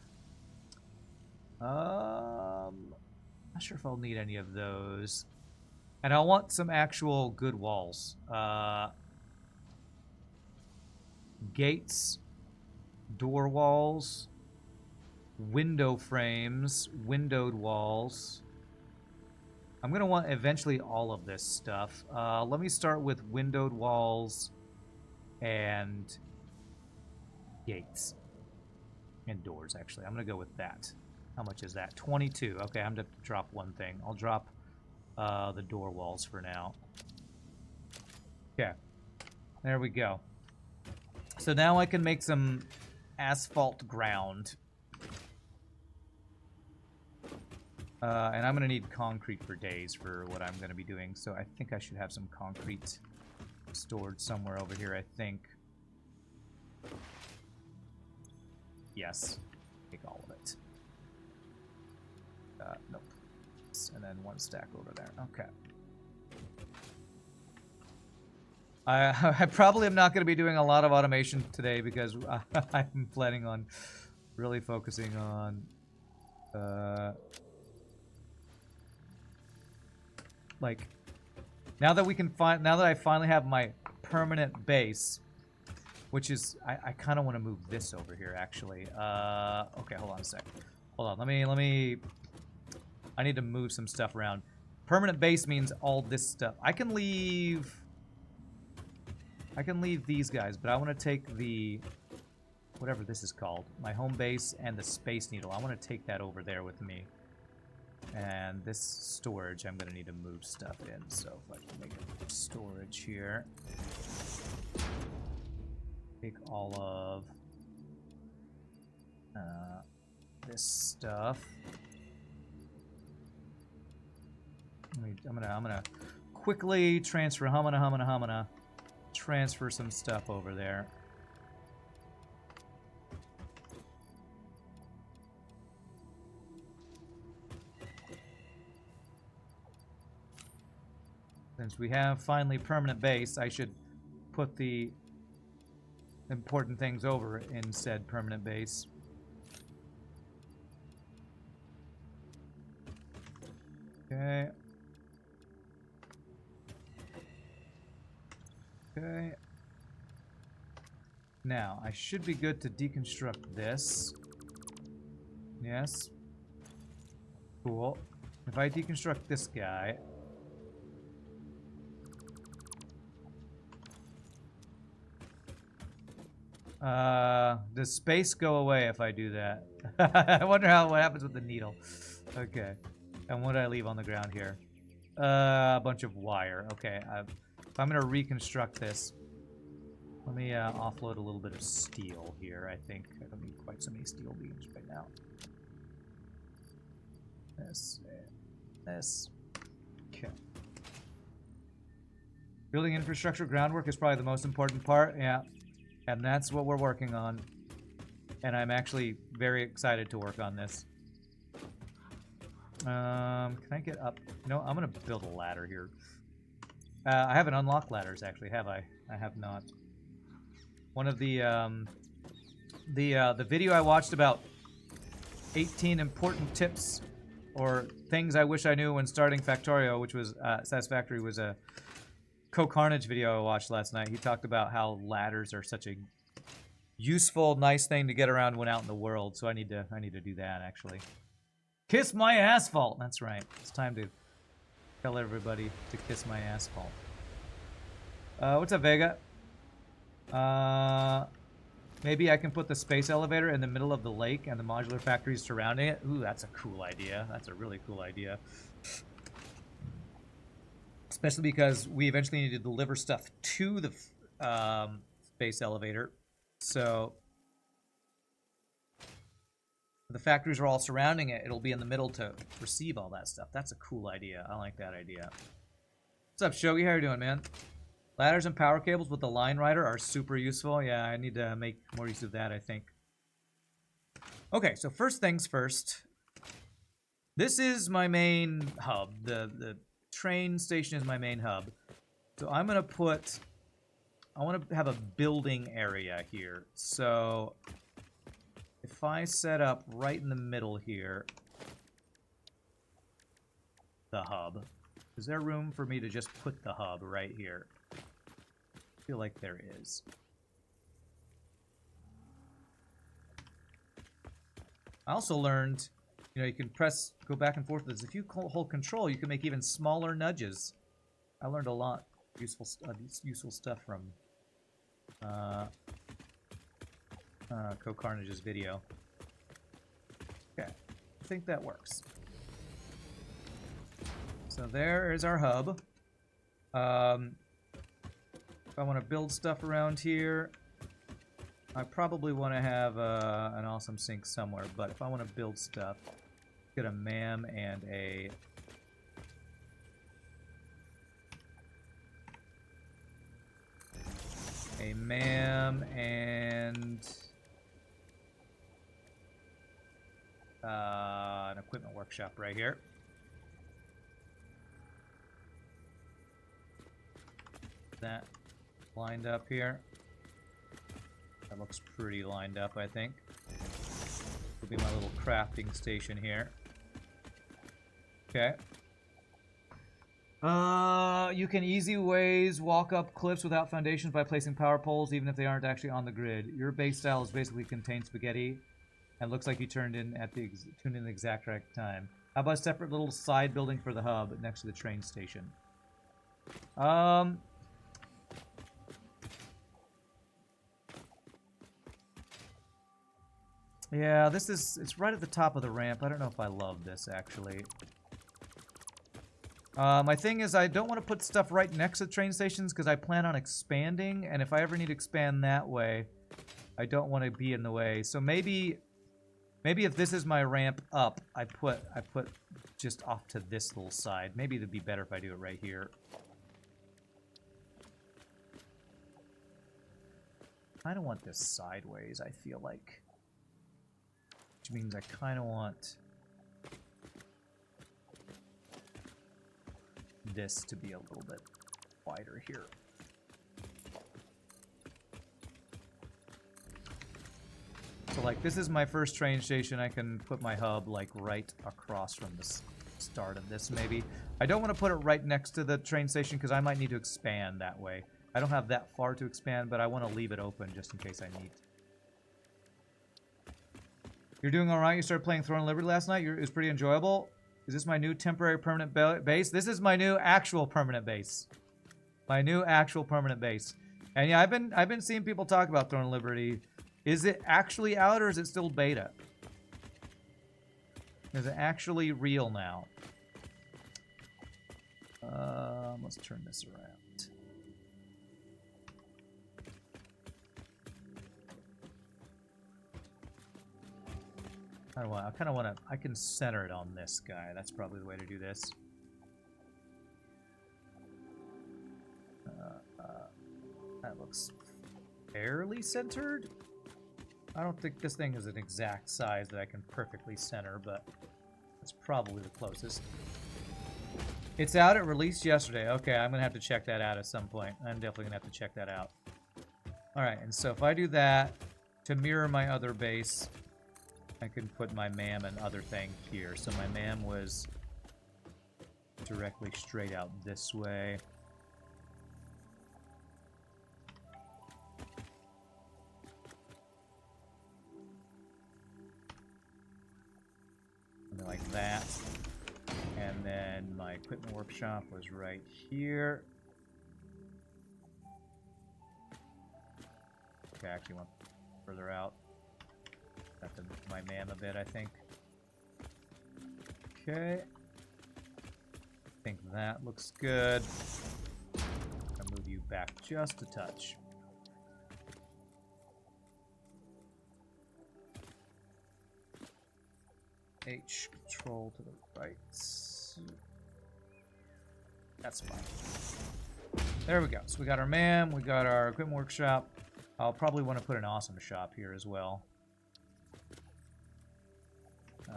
Not sure if I'll need any of those. And I want some actual good walls. Gates, door walls, window frames, windowed walls. I'm going to want eventually all of this stuff. Let me start with windowed walls and gates. And doors, actually. I'm going to go with that. How much is that? 22. Okay, I'm going to drop one thing. I'll drop the door walls for now. Okay. There we go. So now I can make some asphalt ground. And I'm going to need concrete for days for what I'm going to be doing. So I think I should have some concrete stored somewhere over here, I think. Yes. Take all of it. Nope. And then one stack over there. Okay. I probably am not going to be doing a lot of automation today because I'm planning on really focusing on like now that I finally have my permanent base, which is I kind of want to move this over here actually. Okay, hold on a sec. Hold on. Let me I need to move some stuff around. Permanent base means all this stuff. I can leave these guys, but I want to take the whatever this is called, my home base and the Space Needle. I want to take that over there with me. And this storage, I'm going to need to move stuff in. So if I can make storage here. Take all of this stuff. I'm gonna quickly transfer transfer some stuff over there. Since we have finally permanent base, I should put the important things over in said permanent base. Okay. Okay. Now, I should be good to deconstruct this. Yes. Cool. If I deconstruct this guy... does space go away if I do that? I wonder what happens with the needle. Okay. And what did I leave on the ground here? A bunch of wire. Okay. If I'm going to reconstruct this, let me offload a little bit of steel here, I think. I don't need quite so many steel beams right now. This. Okay. Building infrastructure groundwork is probably the most important part. Yeah. And that's what we're working on. And I'm actually very excited to work on this. Can I get up? No, I'm going to build a ladder here. I haven't unlocked ladders, actually, have I? I have not. One of the video I watched about 18 important tips or things I wish I knew when starting Factorio, which was Satisfactory, was a Co-Carnage video I watched last night. He talked about how ladders are such a useful, nice thing to get around when out in the world. So I need to do that, actually. Kiss my asphalt. That's right. It's time to tell everybody to kiss my asphalt. What's up, Vega? Maybe I can put the space elevator in the middle of the lake and the modular factories surrounding it. Ooh, that's a cool idea. That's a really cool idea. Especially because we eventually need to deliver stuff to the space elevator. So the factories are all surrounding it. It'll be in the middle to receive all that stuff. That's a cool idea. I like that idea. What's up, Shogi? How you doing, man? Ladders and power cables with the line rider are super useful. Yeah, I need to make more use of that, I think. Okay, so first things first. This is my main hub. The train station is my main hub. So I'm going to put... I want to have a building area here. So if I set up right in the middle here, the hub, is there room for me to just put the hub right here? I feel like there is. I also learned, you know, you can go back and forth with this. If you hold control, you can make even smaller nudges. I learned a lot useful stuff from Co-Carnage's video. Okay, I think that works. So there is our hub. If I want to build stuff around here, I probably want to have an awesome sink somewhere. But if I want to build stuff, get a MAM and a... MAM and... an equipment workshop right here. That lined up here. That looks pretty lined up, I think. Will be my little crafting station here. Okay. You can easy ways walk up cliffs without foundations by placing power poles, even if they aren't actually on the grid. Your base style is basically contained spaghetti, and looks like you tuned in the exact right time. How about a separate little side building for the hub next to the train station? Yeah, it's right at the top of the ramp. I don't know if I love this, actually. My thing is I don't want to put stuff right next to the train stations because I plan on expanding, and if I ever need to expand that way, I don't want to be in the way. So maybe if this is my ramp up, I put just off to this little side. Maybe it'd be better if I do it right here. I kind of want this sideways, I feel like. Which means I kind of want this to be a little bit wider here. So like this is my first train station. I can put my hub like right across from the start of this maybe. I don't want to put it right next to the train station because I might need to expand that way. I don't have that far to expand, but I want to leave it open just in case I need. You're doing all right. You started playing Throne of Liberty last night. It was pretty enjoyable. Is this my new temporary permanent base? This is my new actual permanent base. My new actual permanent base. And yeah, I've been seeing people talk about Throne of Liberty. Is it actually out or is it still beta? Is it actually real now? Let's turn this around. I kind of want to. I can center it on this guy. That's probably the way to do this. That looks fairly centered. I don't think this thing is an exact size that I can perfectly center, but it's probably the closest. It's out. It released yesterday. Okay, I'm gonna have to check that out at some point. I'm definitely gonna have to check that out. All right, and so if I do that to mirror my other base, I can put my MAM and other thing here. So my MAM was directly straight out this way. Something like that. And then my equipment workshop was right here. Okay, I actually went further out. Got my MAM a bit, I think. Okay. I think that looks good. I'll move you back just a touch. H, control to the right. That's fine. There we go. So we got our MAM, we got our equipment workshop. I'll probably want to put an awesome shop here as well.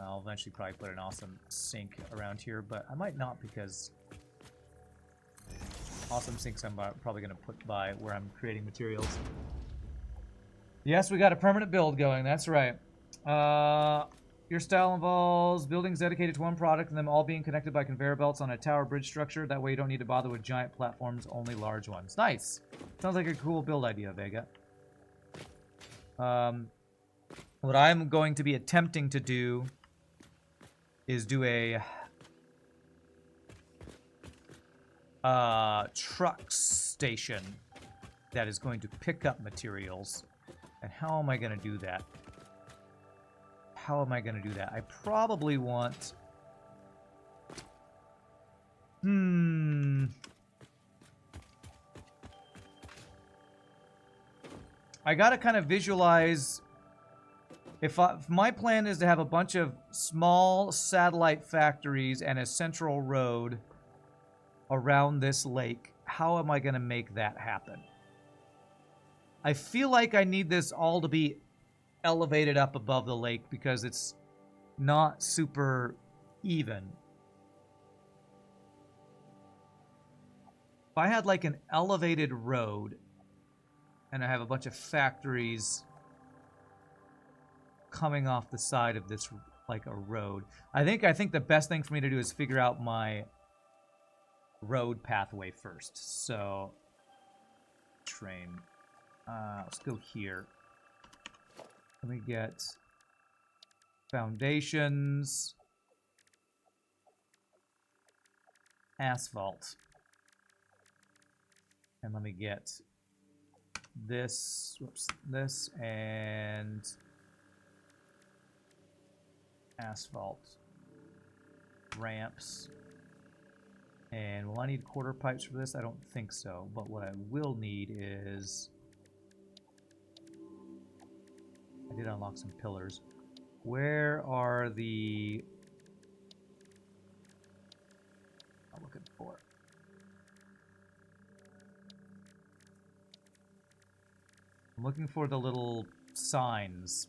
I'll eventually probably put an awesome sink around here, but I might not because awesome sinks I'm probably going to put by where I'm creating materials. Yes, we got a permanent build going. That's right. Your style involves buildings dedicated to one product and them all being connected by conveyor belts on a tower bridge structure. That way you don't need to bother with giant platforms, only large ones. Nice. Sounds like a cool build idea, Vega. What I'm going to be attempting to do is do a truck station that is going to pick up materials. And how am I going to do that? How am I going to do that? I probably want... I got to kind of visualize... If my plan is to have a bunch of small satellite factories and a central road around this lake, how am I going to make that happen? I feel like I need this all to be elevated up above the lake because it's not super even. If I had like an elevated road and I have a bunch of factories coming off the side of this like a road, I think the best thing for me to do is figure out my road pathway first. So train, let's go here. Let me get foundations, asphalt, and let me get this, whoops, this, and asphalt, ramps, and will I need quarter pipes for this? I don't think so, but what I will need is... I did unlock some pillars. Where are the... I'm looking for... I'm looking for the little signs.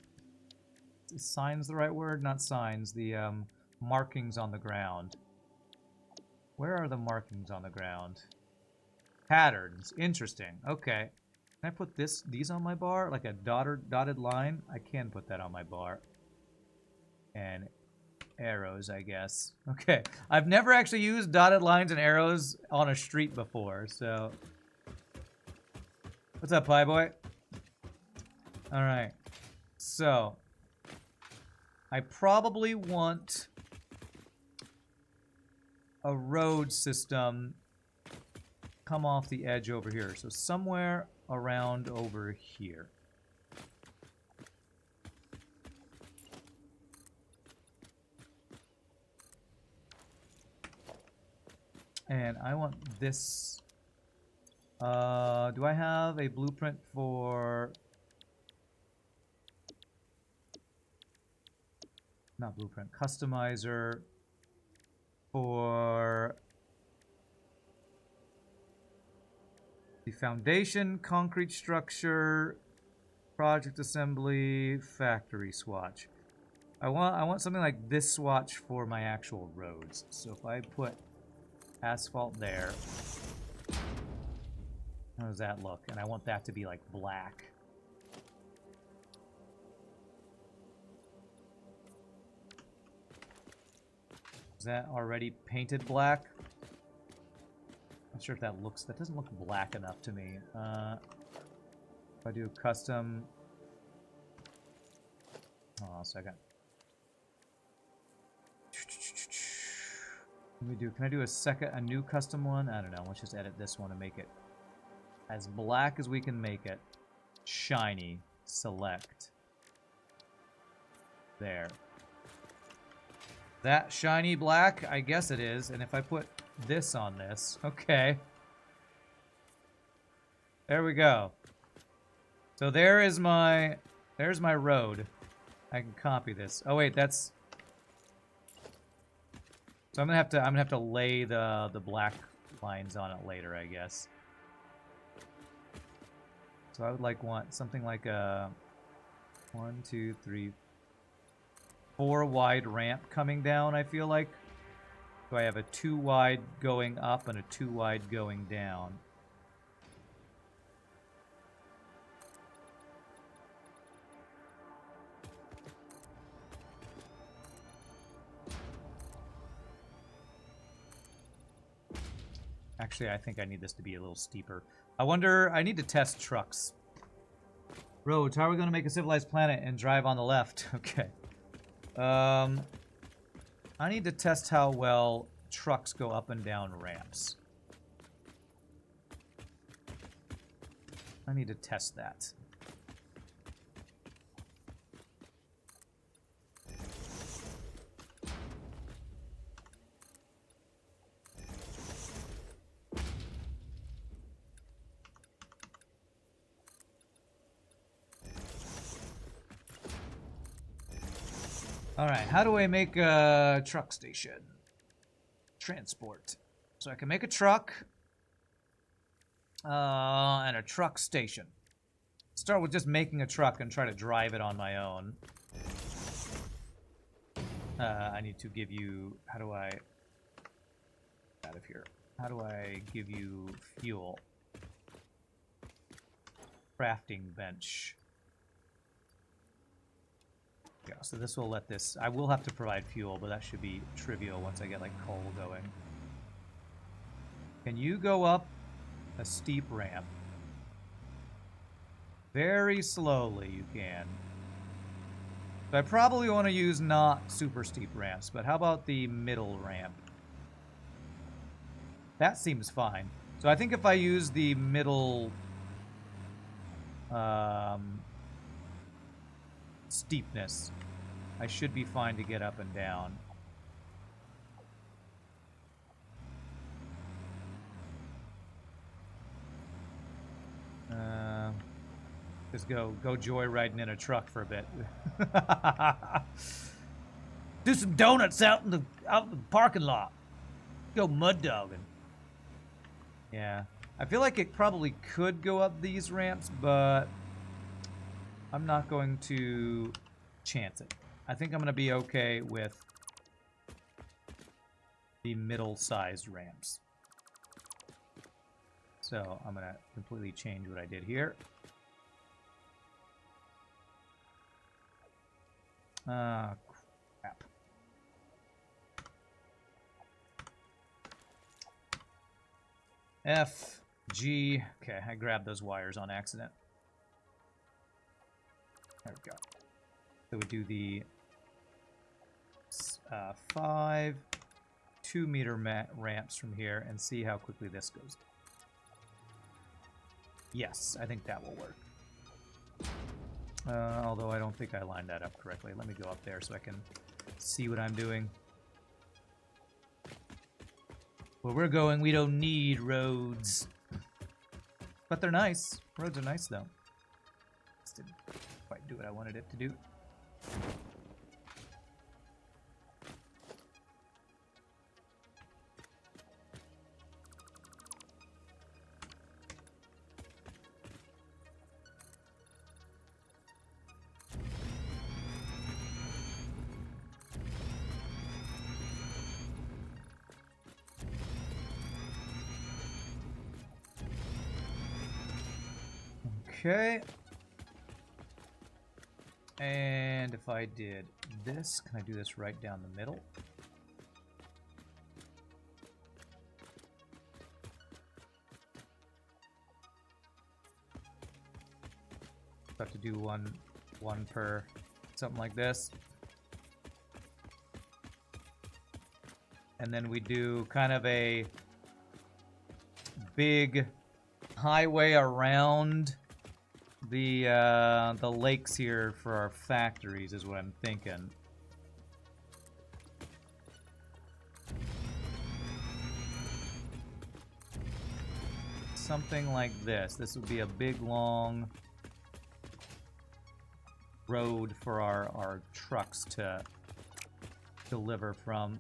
Is signs the right word? Not signs. The markings on the ground. Where are the markings on the ground? Patterns. Interesting. Okay. Can I put these on my bar? Like a dotted line? I can put that on my bar. And arrows, I guess. Okay. I've never actually used dotted lines and arrows on a street before, so... What's up, Pie Boy? Alright. So... I probably want a road system come off the edge over here. So somewhere around over here. And I want this. Do I have a blueprint for... Not blueprint, customizer for the foundation, concrete structure, project assembly, factory swatch. I want something like this swatch for my actual roads. So if I put asphalt there, how does that look? And I want that to be like black. Is that already painted black? Not sure if that looks... That doesn't look black enough to me. If I do custom... Hold on a second. Can I do a new custom one? I don't know. Let's just edit this one and make it as black as we can make it. Shiny. Select. There. That shiny black? I guess it is. And if I put this on this... Okay. There we go. So there's my road. I can copy this. Oh wait, that's... So I'm gonna have to lay the black lines on it later, I guess. So I would want something like a 1, 2, 3, 4 wide ramp coming down, I feel like. So I have a 2 wide going up and a 2 wide going down. Actually, I think I need this to be a little steeper. I wonder, I need to test trucks. Roads, how are we going to make a civilized planet and drive on the left? Okay. I need to test how well trucks go up and down ramps. I need to test that. Alright, how do I make a truck station? Transport. So I can make a truck and a truck station. Start with just making a truck and try to drive it on my own. I need to give you... How do I... Out of here. How do I give you fuel? Crafting bench. Yeah, so this will let this... I will have to provide fuel, but that should be trivial once I get, like, coal going. Can you go up a steep ramp? Very slowly, you can. So I probably want to use not super steep ramps, but how about the middle ramp? That seems fine. So I think if I use the middle... steepness, I should be fine to get up and down. Just go joyriding in a truck for a bit. Do some donuts out in the parking lot. Go mud dogging. Yeah, I feel like it probably could go up these ramps, but I'm not going to chance it. I think I'm going to be okay with the middle-sized ramps. So I'm going to completely change what I did here. Crap. F, G. Okay, I grabbed those wires on accident. There we go. So we do the 5 2-meter ramps from here and see how quickly this goes. Yes, I think that will work. Although I don't think I lined that up correctly. Let me go up there so I can see what I'm doing. Where we're going, we don't need roads. But they're nice. Roads are nice, though. This didn't quite do what I wanted it to do. Okay. And if I did this, can I do this right down the middle? Have to do one per something like this. And then we do kind of a big highway around the lakes here for our factories is what I'm thinking. Something like this. This would be a big long road for our trucks to deliver from.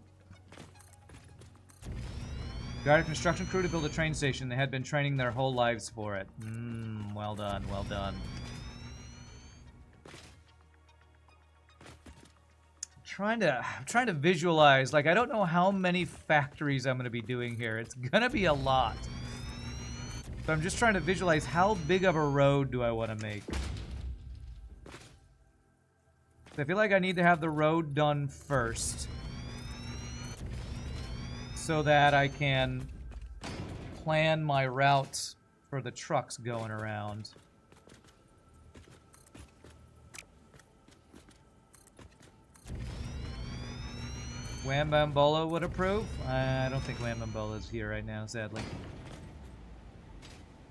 We hired a construction crew to build a train station. They had been training their whole lives for it. Well done, well done. I'm trying to visualize. Like, I don't know how many factories I'm going to be doing here. It's going to be a lot. So I'm just trying to visualize how big of a road do I want to make. I feel like I need to have the road done first, so that I can plan my routes for the trucks going around. Wham Bambola would approve? I don't think Wham Bambola's here right now, sadly.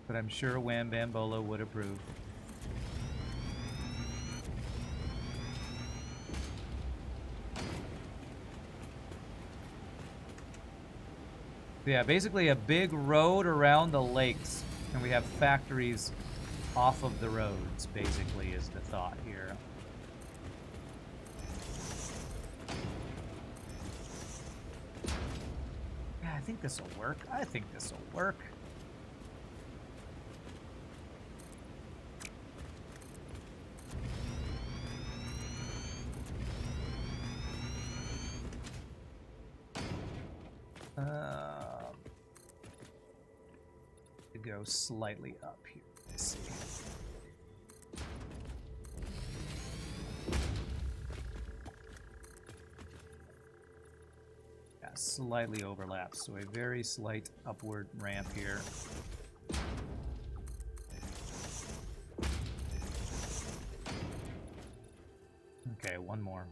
But I'm sure Wham Bambola would approve. Yeah, basically a big road around the lakes, and we have factories off of the roads, basically, is the thought here. Yeah, I think this will work. I think this will work. To go slightly up here. Let's see. Yeah, slightly overlaps, so a very slight upward ramp here. Okay, one more.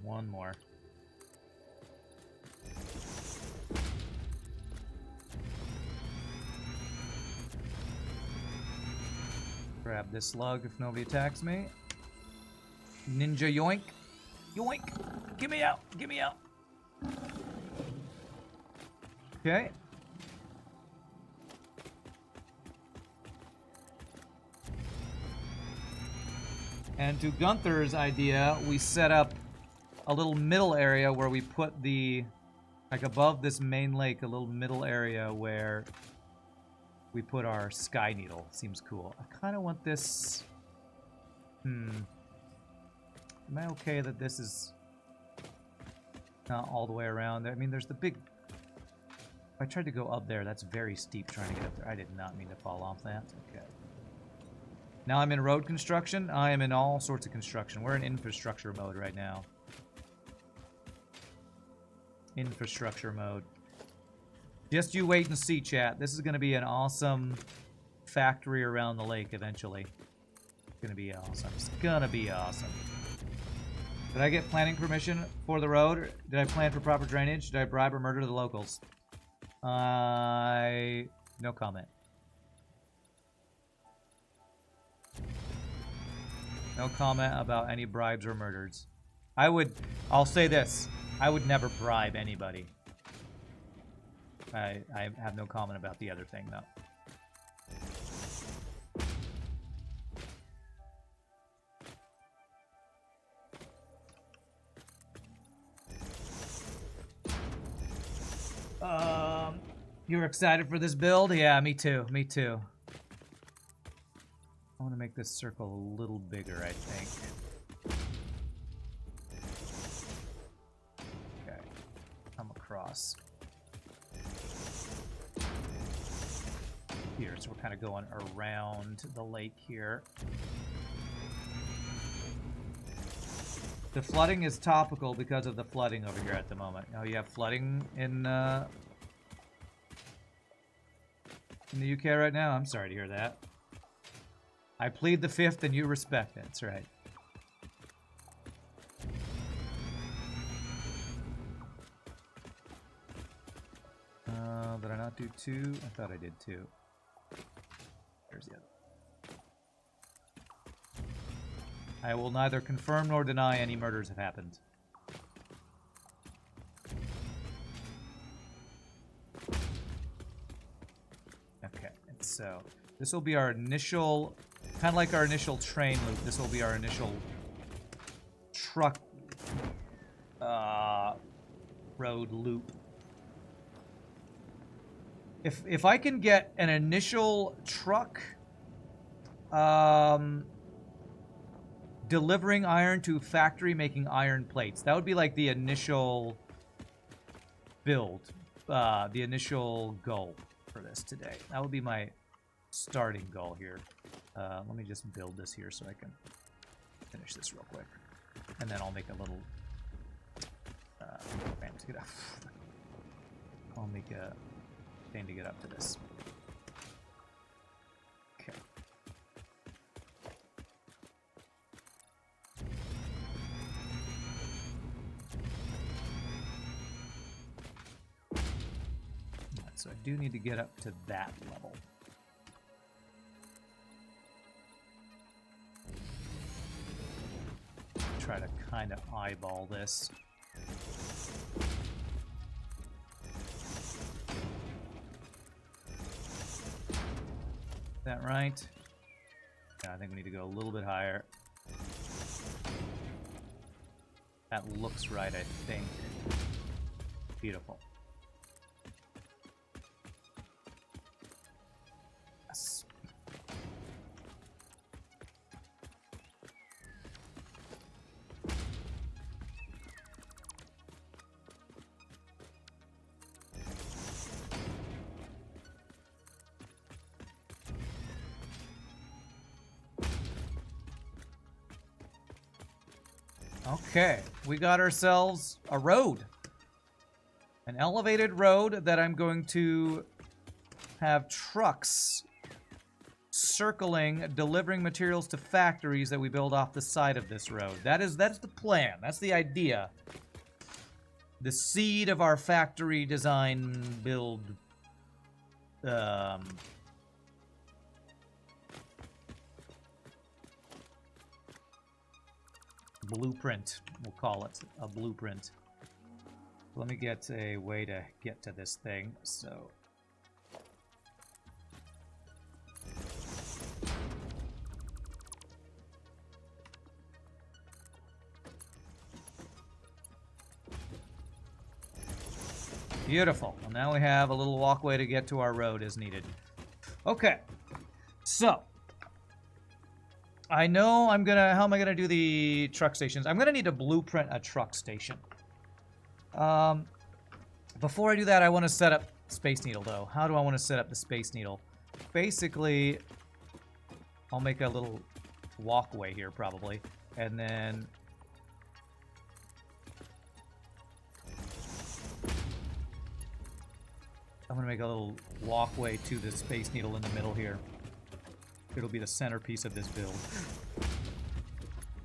Grab this slug if nobody attacks me. Ninja yoink. Yoink! Get me out! Get me out! Okay. And to Gunther's idea, we set up a little middle area where we put the, like above this main lake, a little middle area where we put our sky needle. Seems cool. I kind of want this. Am I okay that this is not all the way around? I mean, there's the big I tried to go up there. That's very steep trying to get up there. I did not mean to fall off that. Okay. Now I'm in road construction. I am in all sorts of construction. We're in infrastructure mode right now. Infrastructure mode. Just you wait and see, chat. This is going to be an awesome factory around the lake eventually. It's going to be awesome. It's going to be awesome. Did I get planning permission for the road? Did I plan for proper drainage? Did I bribe or murder the locals? No comment. No comment about any bribes or murders. I'll say this. I would never bribe anybody. I have no comment about the other thing, though. You're excited for this build? Yeah, me too. Me too. I want to make this circle a little bigger, I think. Okay. Come across. Here, so we're kind of going around the lake here. The flooding is topical because of the flooding over here at the moment. Oh, you have flooding in the UK right now? I'm sorry to hear that. I plead the fifth and you respect it. That's right. Did I not do 2? I thought I did 2. There's the other. I will neither confirm nor deny any murders have happened. Okay, and so this will be our initial, kind of like our initial train loop. This will be our initial truck road loop. If I can get an initial truck delivering iron to factory making iron plates, that would be like the initial build, the initial goal for this today. That would be my starting goal here. Let me just build this here so I can finish this real quick. And then I'll make a little I'll make a thing to get up to this. Okay. So I do need to get up to that level. Try to kind of eyeball this. Is that right? Yeah, I think we need to go a little bit higher. That looks right, I think. Beautiful. Yes. Okay, we got ourselves a road. An elevated road that I'm going to have trucks circling, delivering materials to factories that we build off the side of this road. That's the plan. That's the idea. The seed of our factory design build blueprint, we'll call it a blueprint. Let me get a way to get to this thing. So beautiful. Well, now we have a little walkway to get to our road as needed. Okay, so I know how am I gonna do the truck stations? I'm gonna need to blueprint a truck station. Before I do that, I want to set up Space Needle, though. How do I want to set up the Space Needle? Basically, I'll make a little walkway here, probably. And then... I'm going to make a little walkway to the Space Needle in the middle here. It'll be the centerpiece of this build.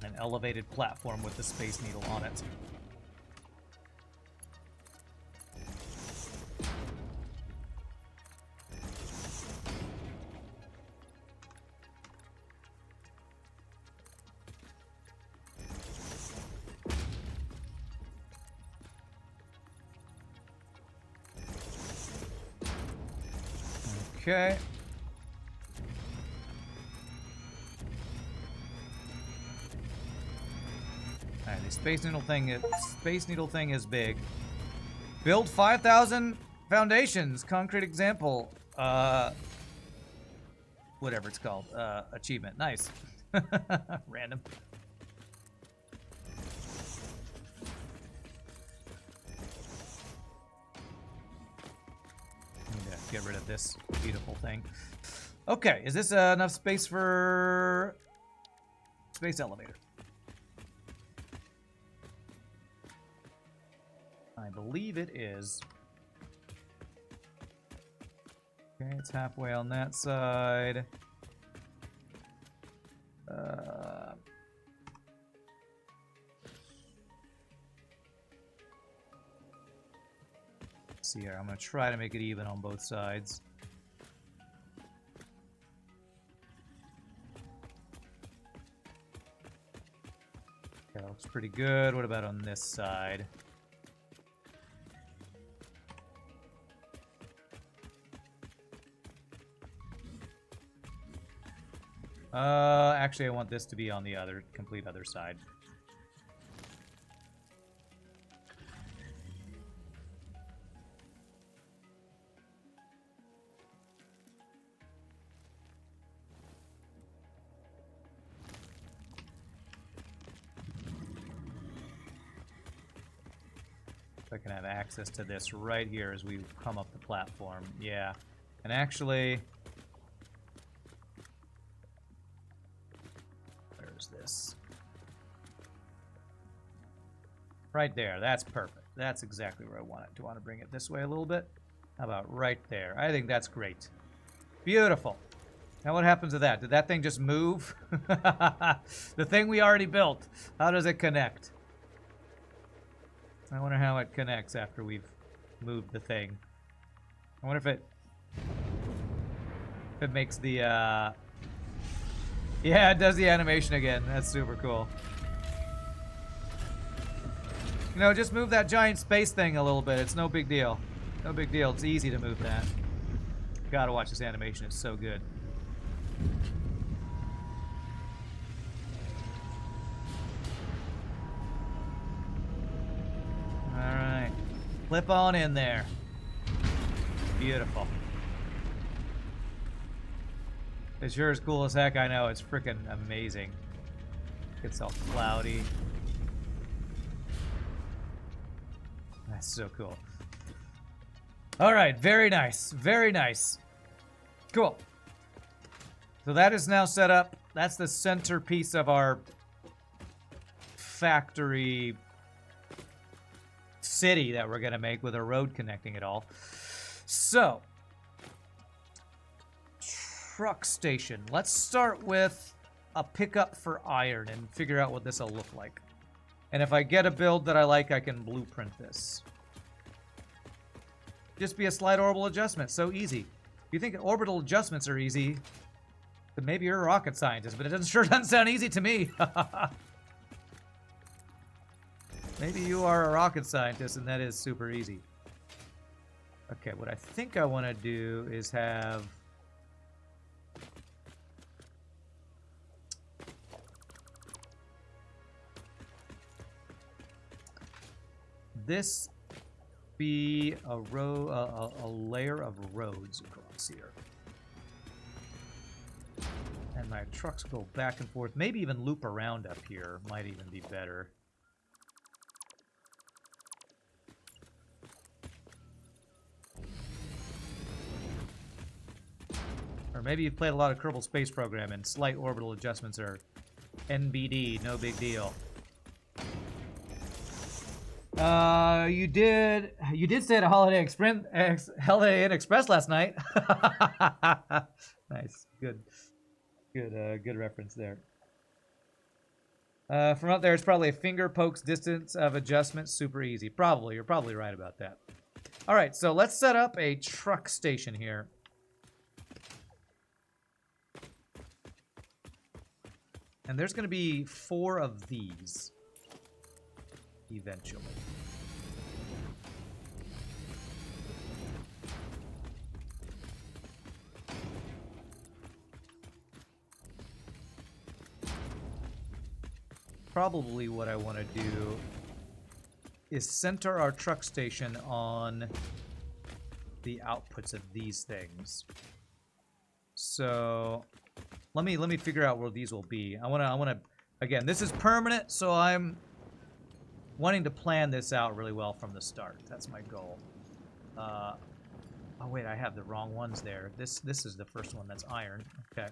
An elevated platform with the Space Needle on it. Okay. Alright, the Space Needle thing is big. Build 5,000 foundations. Concrete example. Whatever it's called. Achievement. Nice. Random. Get rid of this beautiful thing. Okay, is this enough space for space elevator? I believe it is. Okay, it's halfway on that side. See here, I'm going to try to make it even on both sides. Okay, looks pretty good. What about on this side? Actually I want this to be on the other, complete other side. I can have access to this right here as we come up the platform. Yeah. And actually... Where's this? Right there. That's perfect. That's exactly where I want it. Do I want to bring it this way a little bit? How about right there? I think that's great. Beautiful. Now what happens to that? Did that thing just move? The thing we already built. How does it connect? I wonder how it connects after we've moved the thing. I wonder if it makes the, yeah, it does the animation again. That's super cool. You know, just move that giant space thing a little bit. It's no big deal. No big deal. It's easy to move that. Gotta watch this animation. It's so good. Alright. Flip on in there. Beautiful. It sure is cool as heck, I know. It's freaking amazing. It's all cloudy. That's so cool. Alright, very nice. Very nice. Cool. So that is now set up. That's the centerpiece of our factory city that we're going to make with a road connecting it all. So, truck station. Let's start with a pickup for iron and figure out what this will look like. And if I get a build that I like, I can blueprint this. Just be a slight orbital adjustment. So easy. If you think orbital adjustments are easy, then maybe you're a rocket scientist, but it sure doesn't sound easy to me. Maybe you are a rocket scientist and that is super easy. Okay, what I think I want to do is have... this be a a layer of roads across here. And my trucks go back and forth. Maybe even loop around up here. Might even be better. Or maybe you've played a lot of Kerbal Space Program and slight orbital adjustments are NBD, no big deal. You did stay at a Holiday Inn Express last night. Nice, good reference there. From up there, it's probably a finger pokes distance of adjustment, super easy. Probably, you're probably right about that. All right, so let's set up a truck station here. And there's going to be 4 of these eventually. Probably what I want to do is center our truck station on the outputs of these things. So let me figure out where these will be. I want to again, this is permanent, so I'm wanting to plan this out really well from the start. That's my goal. Oh wait, I have the wrong ones there. This is the first one that's iron. Okay.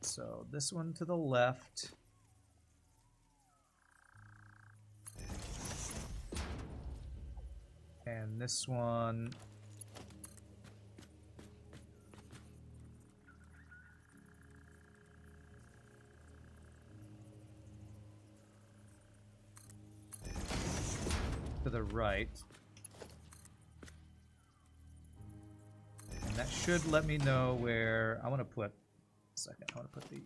So this one to the left. And this one to the right. And that should let me know where I want to put. Second, I want to put the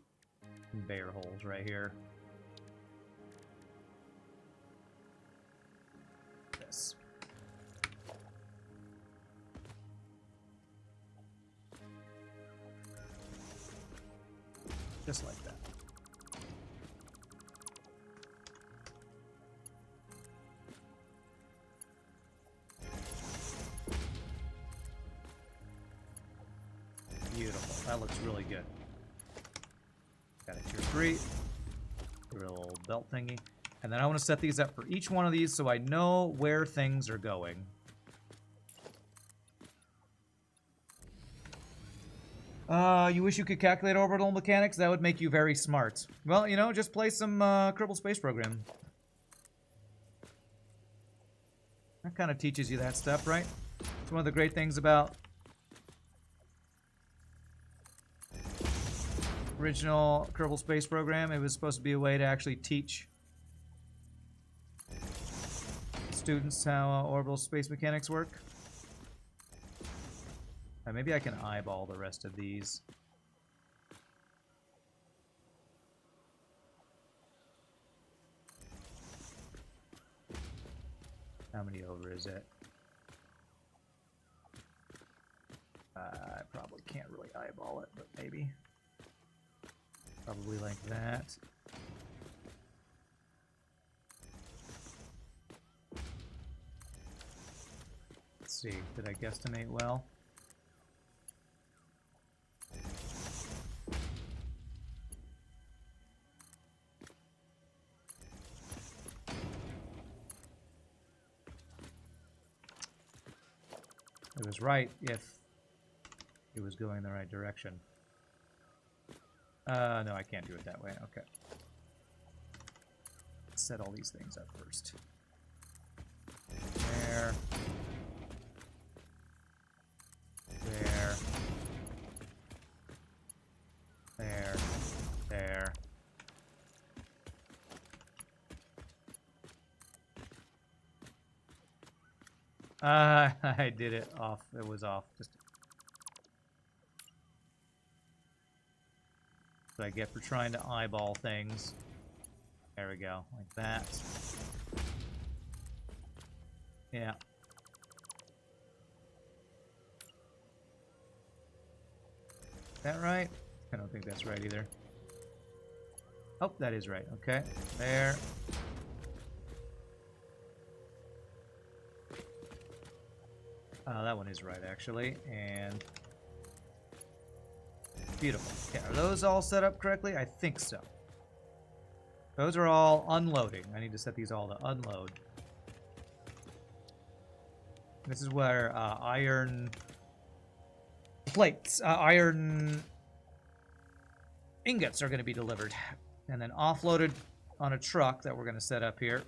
conveyor holes right here. This. Just like that. Beautiful. That looks really good. Got a tier 3. A little belt thingy. And then I want to set these up for each one of these so I know where things are going. You wish you could calculate orbital mechanics? That would make you very smart. Well, you know, just play some Kerbal Space Program. That kind of teaches you that stuff, right? It's one of the great things about original Kerbal Space Program. It was supposed to be a way to actually teach students how orbital space mechanics work. Maybe I can eyeball the rest of these. How many over is it? I probably can't really eyeball it, but maybe. Probably like that. Let's see, did I guesstimate well? It was right if it was going in the right direction. No, I can't do it that way. Okay. Let's set all these things up first. There. There. There. There. I did it off. It was off. Just what I get for trying to eyeball things. There we go, like that. Yeah. Is that right? I don't think that's right either. Oh, that is right. Okay, there. That one is right, actually. And beautiful. Okay, are those all set up correctly? I think so. Those are all unloading. I need to set these all to unload. This is where iron plates, iron ingots are going to be delivered. And then offloaded on a truck that we're going to set up here.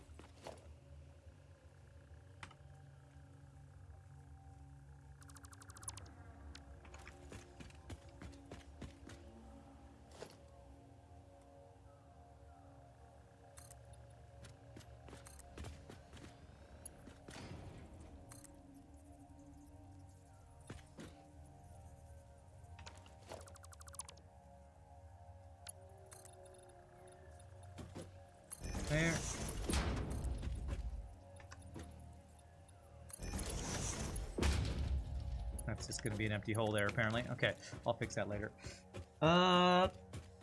There. That's just going to be an empty hole there, apparently. Okay, I'll fix that later.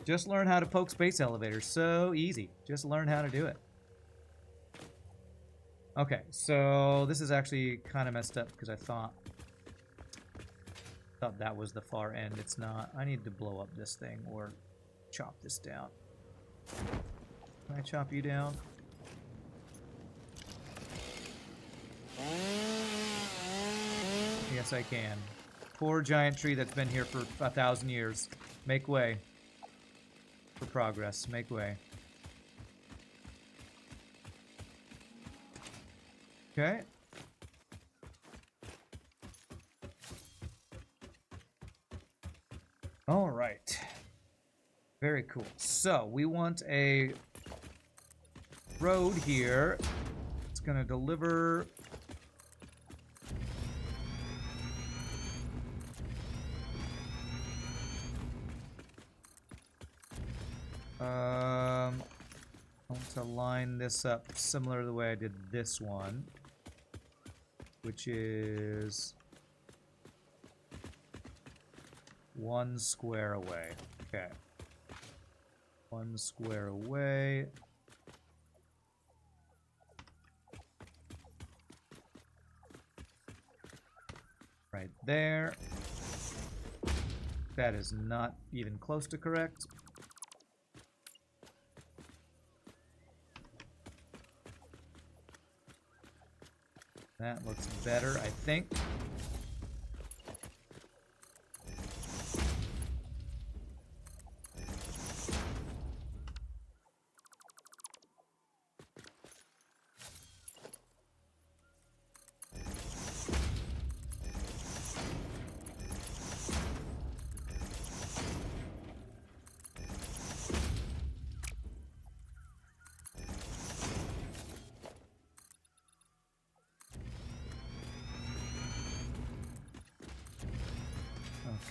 Just learn how to poke space elevators. So easy. Just learn how to do it. Okay, so this is actually kind of messed up because I thought that was the far end. It's not. I need to blow up this thing or chop this down. Can I chop you down? Yes, I can. Poor giant tree that's been here for 1,000 years. Make way for progress. Make way. Okay. All right. Very cool. So we want a road here. It's going to deliver I want to line this up similar to the way I did this one, which is 1 square away. Okay. 1 square away. Right there. That is not even close to correct. That looks better, I think.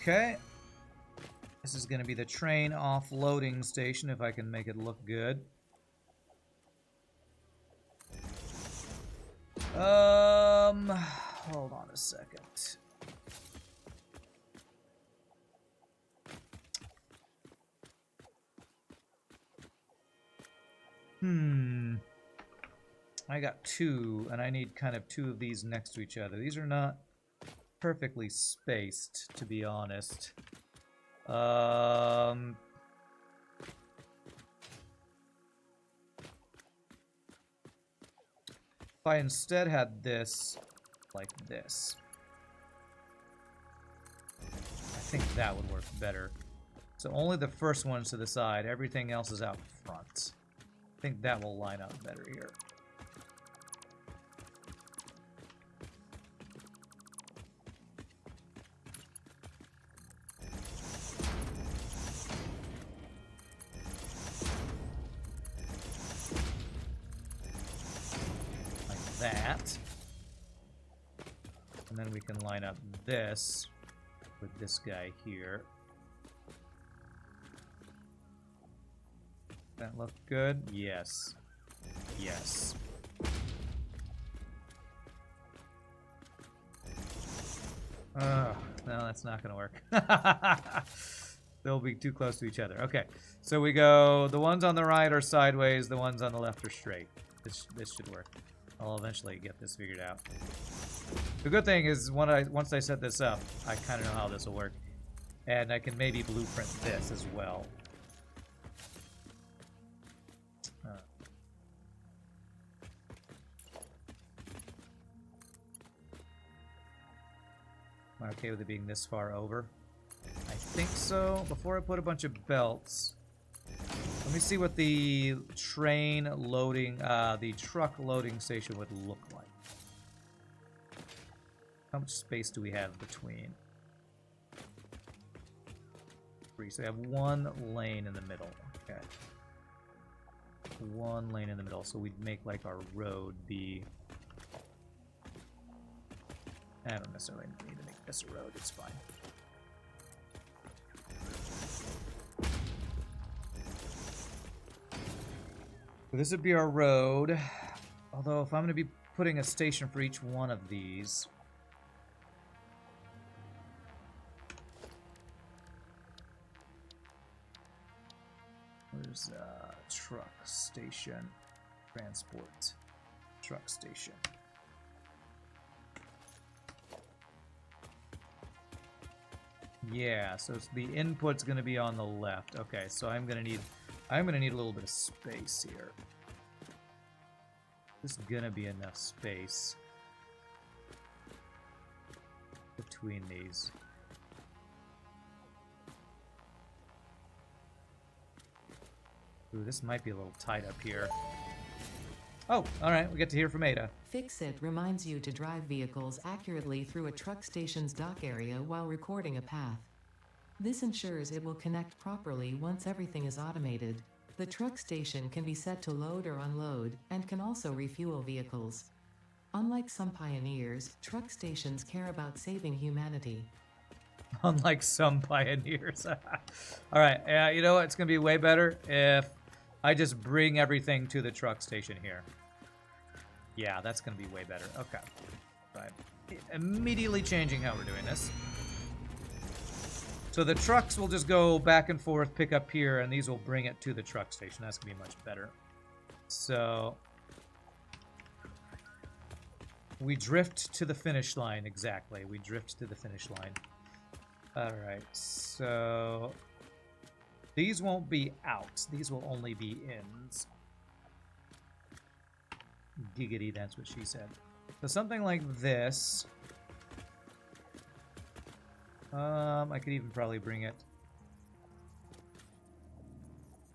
Okay. This is going to be the train offloading station, if I can make it look good. Hold on a second. I got 2, and I need kind of 2 of these next to each other. These are not perfectly spaced, to be honest. If I instead had this like this, I think that would work better. So only the first one's to the side, everything else is out front. I think that will line up better here. That, and then we can line up this with this guy here. That look good? Yes. Yes. No, that's not gonna work. They'll be too close to each other. Okay, so we go, the ones on the right are sideways, the ones on the left are straight. This should work. I'll eventually get this figured out. The good thing is, once I set this up, I kind of know how this will work. And I can maybe blueprint this as well. Am I okay with it being this far over? I think so. Before I put a bunch of belts, let me see what the train loading, the truck loading station would look like. How much space do we have between? 3. So we have one lane in the middle. Okay. One lane in the middle. So we'd make like our road be... I don't necessarily need to make this a road. It's fine. So this would be our road. Although if I'm going to be putting a station for each one of these... Where's truck station, transport, truck station. Yeah, so the input's going to be on the left. Okay, so I'm going to need a little bit of space here. There's going to be enough space between these. Ooh, this might be a little tight up here. Oh, alright, we get to hear from Ada. Fix-It reminds you to drive vehicles accurately through a truck station's dock area while recording a path. This ensures it will connect properly once everything is automated. The truck station can be set to load or unload, and can also refuel vehicles. Unlike some pioneers, truck stations care about saving humanity. Unlike some pioneers. Alright, yeah, you know what? It's going to be way better if I just bring everything to the truck station here. Yeah, that's going to be way better. Okay. Right. Immediately changing how we're doing this. So the trucks will just go back and forth, pick up here, and these will bring it to the truck station. That's going to be much better. So we drift to the finish line, exactly. We drift to the finish line. Alright, so these won't be outs. These will only be ins. Giggity, that's what she said. So something like this. I could even probably bring it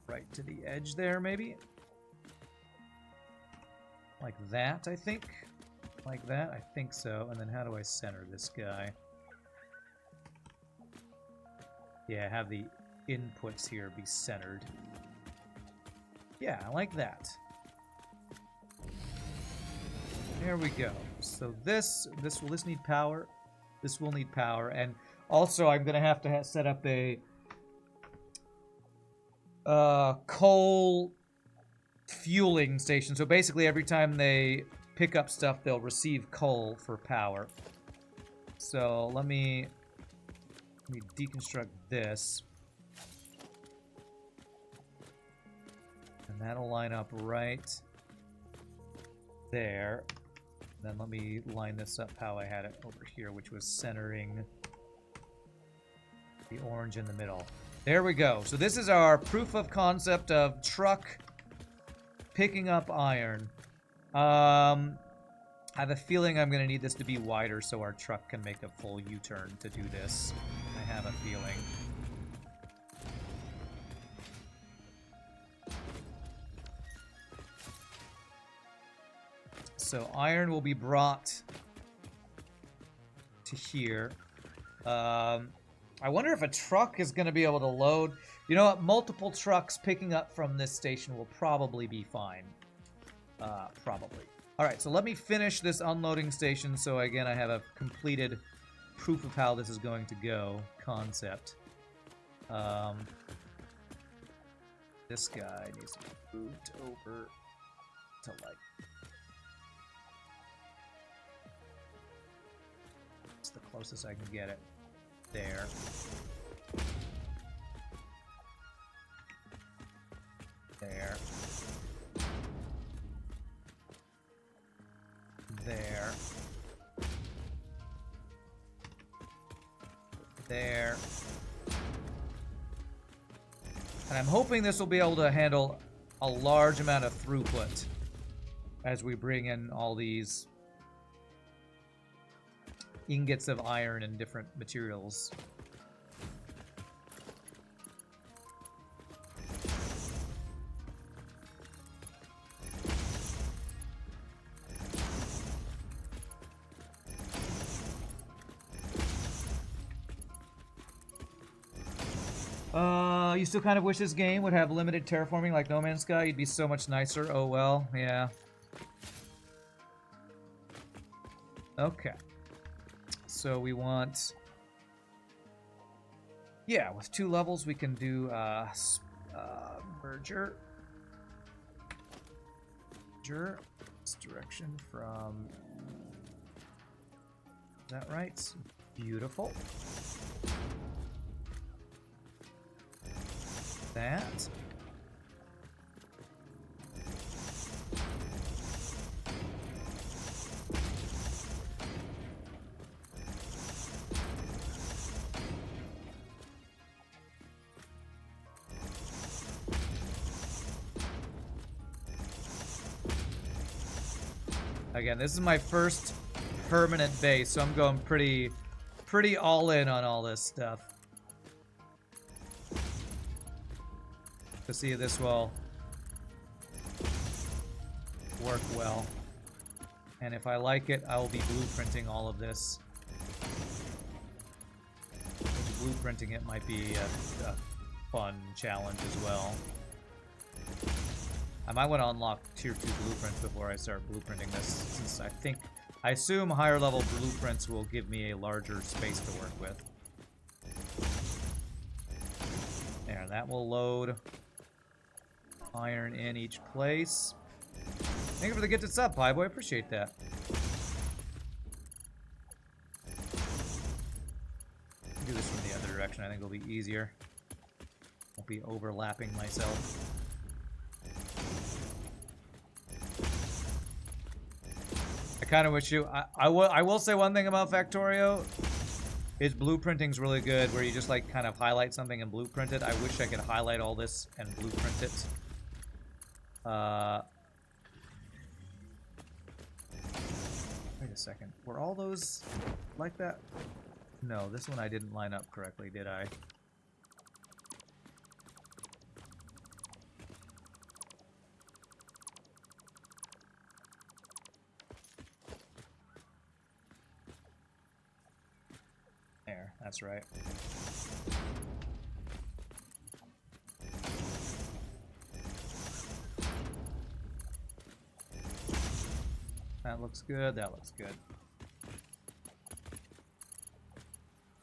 right to the edge there, maybe. Like that, I think. Like that, I think so. And then how do I center this guy? Yeah, have the inputs here be centered. Yeah, I like that. There we go. So this will need power. This will need power, and also I'm gonna have to set up a coal fueling station. So basically, every time they pick up stuff, they'll receive coal for power. So let me deconstruct this. And that'll line up right there. Then let me line this up how I had it over here, which was centering the orange in the middle. There we go. So this is our proof of concept of truck picking up iron. I have a feeling I'm going to need this to be wider so our truck can make a full U-turn to do this. I have a feeling. So iron will be brought to here. I wonder if a truck is going to be able to load. You know what? Multiple trucks picking up from this station will probably be fine. Probably. All right, so let me finish this unloading station. So again, I have a completed proof of how this is going to go concept. This guy needs to be moved over to like... It's the closest I can get it. There. There. There. There. And I'm hoping this will be able to handle a large amount of throughput as we bring in all these ingots of iron and different materials. You still kind of wish this game would have limited terraforming like No Man's Sky? You'd be so much nicer. Oh well, yeah. Okay. So we want... Yeah, with 2 levels we can do merger. Merger. This direction from... Is that right? Beautiful. That. Again, this is my first permanent base, so I'm going pretty all in on all this stuff. To see if this will work well. And if I like it, I will be blueprinting all of this. Blueprinting it might be a fun challenge as well. I might want to unlock tier 2 blueprints before I start blueprinting this, since I assume higher level blueprints will give me a larger space to work with. There, that will load iron in each place. Thank you for the gifted sub, Pie Boy. Appreciate that. Do this from the other direction. I think it'll be easier. Won't be overlapping myself. I kind of wish you... I will say one thing about Factorio. Is blueprinting's really good, where you just like kind of highlight something and blueprint it. I wish I could highlight all this and blueprint it. Wait a second. Were all those like that? No, this one I didn't line up correctly, did I? There, that's right. That looks good, that looks good.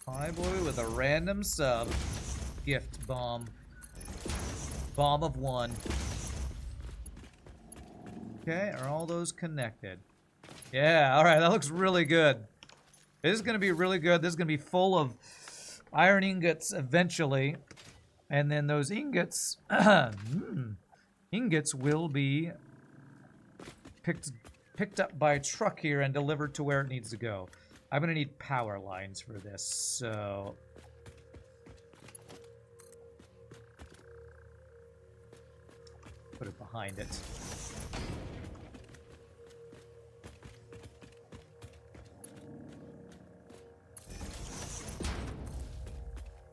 Pie Boy with a random sub. Gift bomb. Bomb of 1. Okay, are all those connected? Yeah, alright, that looks really good. This is going to be really good. This is going to be full of iron ingots eventually. And then those ingots, ingots will be picked up by a truck here and delivered to where it needs to go. I'm going to need power lines for this, so... Put it behind it.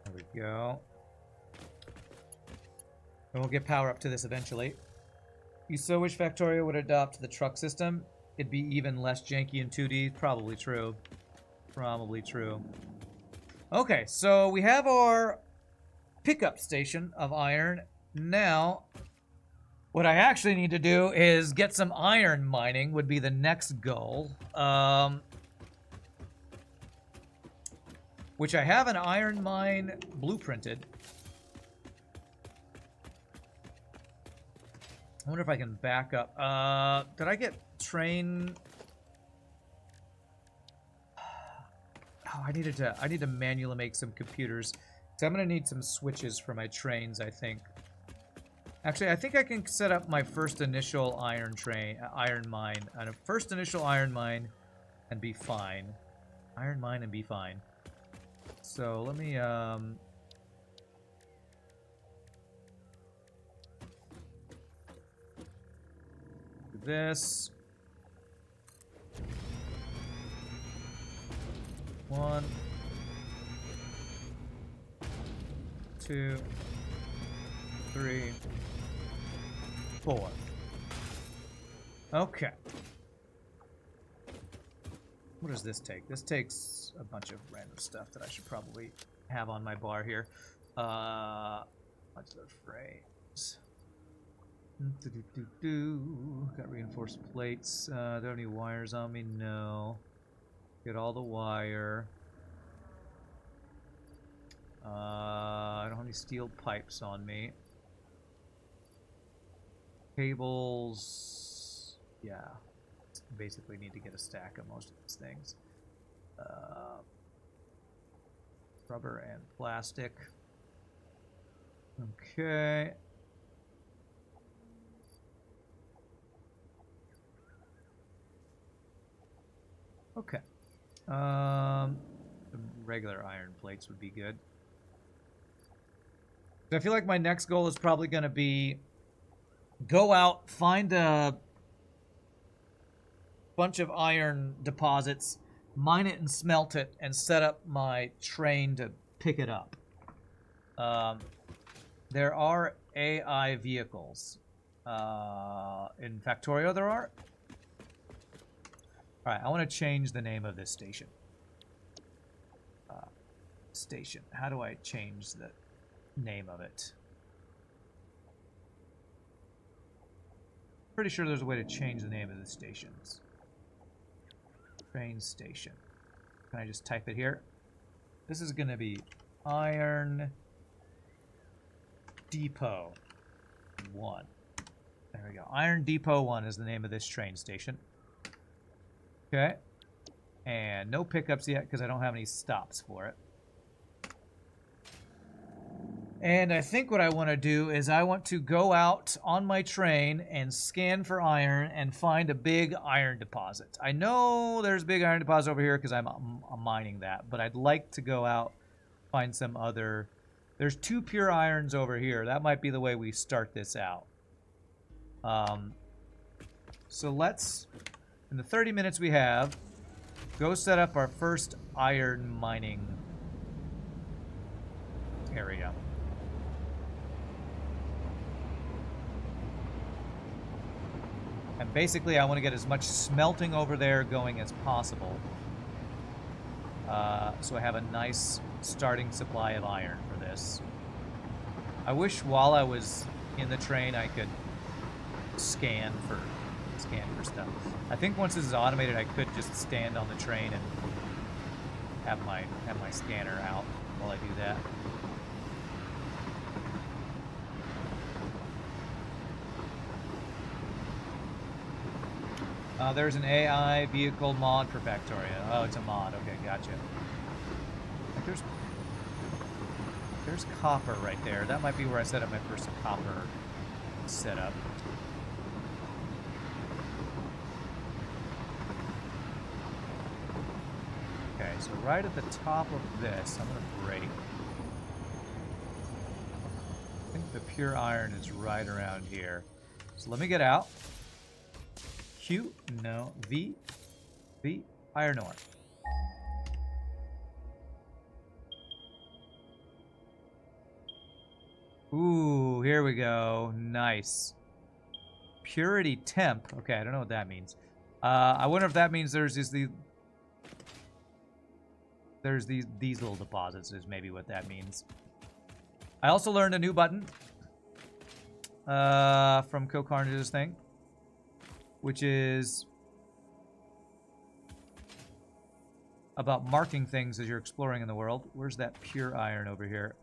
There we go. And we'll get power up to this eventually. You so wish Factorio would adopt the truck system. It'd be even less janky in 2D. Probably true. Probably true. Okay, so we have our pickup station of iron. Now, what I actually need to do is get some iron mining would be the next goal. Which I have an iron mine blueprinted. I wonder if I can back up. Did I get train? Oh, I need to manually make some computers. So I'm gonna need some switches for my trains, I think. Actually, I think I can set up my first initial iron mine, and a first initial iron mine, and be fine. Iron mine and be fine. So let me do this. 1, 2, 3, 4. Okay. What does this take? This takes a bunch of random stuff that I should probably have on my bar here. Bunch of frames. Got reinforced plates. Do I have any wires on me? No. Get all the wire. I don't have any steel pipes on me. Cables. Yeah. Basically need to get a stack of most of these things. Rubber and plastic. Okay. Okay. Regular iron plates would be good. I feel like my next goal is probably going to be go out, find a bunch of iron deposits, mine it and smelt it, and set up my train to pick it up. There are AI vehicles. In Factorio there are. Alright, I want to change the name of this station. Station. How do I change the name of it? Pretty sure there's a way to change the name of the stations. Train station. Can I just type it here? This is going to be Iron Depot 1. There we go. Iron Depot 1 is the name of this train station. Okay. And no pickups yet because I don't have any stops for it. And I think what I want to do is I want to go out on my train and scan for iron and find a big iron deposit. I know there's a big iron deposit over here because I'm mining that, but I'd like to go out, find some other... There's 2 pure irons over here. That might be the way we start this out. So let's, in the 30 minutes we have, go set up our first iron mining area. And basically, I want to get as much smelting over there going as possible. So I have a nice starting supply of iron for this. I wish while I was in the train I could scan for stuff. I think once this is automated, I could just stand on the train and have my scanner out while I do that. There's an AI vehicle mod for Factoria. Oh, it's a mod. Okay, gotcha. Like there's copper right there. That might be where I set up my first copper setup. Okay, so right at the top of this, I'm going to break. I think the pure iron is right around here. So let me get out. Q, no, V, iron ore. Ooh, here we go. Nice. Purity temp. Okay, I don't know what that means. I wonder if that means there's these little deposits is maybe what that means. I also learned a new button from Kill Carnage's thing, which is about marking things as you're exploring in the world. Where's that pure iron over here?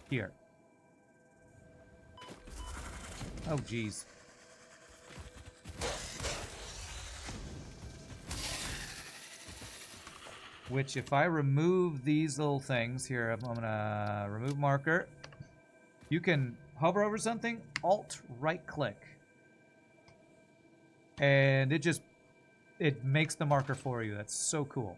Here. Oh, geez. Which, if I remove these little things here, I'm gonna remove marker. You can hover over something, Alt right click. And it makes the marker for you. That's so cool.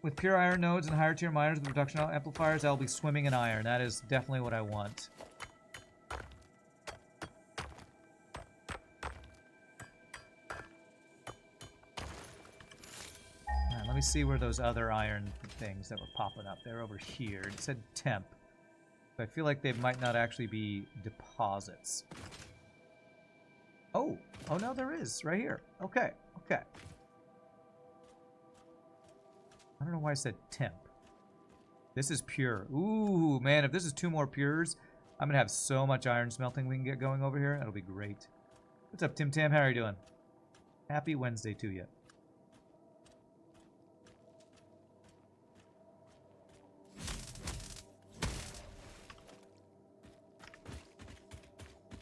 With pure iron nodes and higher tier miners with reduction amplifiers, I'll be swimming in iron. That is definitely what I want. Let me see where those other iron things that were popping up. They're over here. It said temp. But I feel like they might not actually be deposits. Oh. Oh, no, there is. Right here. Okay. Okay. I don't know why I said temp. This is pure. Ooh, man, if this is 2 more pures, I'm going to have so much iron smelting we can get going over here. That'll be great. What's up, Tim Tam? How are you doing? Happy Wednesday to you.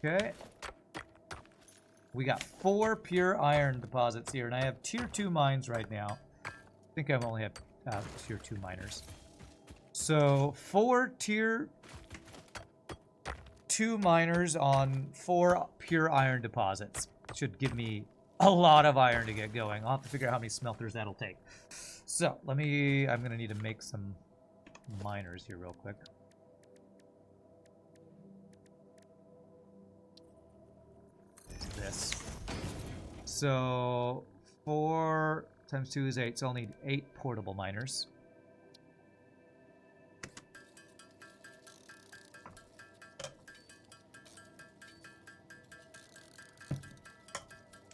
Okay. We got 4 pure iron deposits here, and I have tier 2 mines right now. I think I only have tier 2 miners. So 4 tier 2 miners on 4 pure iron deposits. Should give me a lot of iron to get going. I'll have to figure out how many smelters that'll take. So I'm gonna need to make some miners here real quick. This. So 4 times 2 is 8, so I'll need 8 portable miners.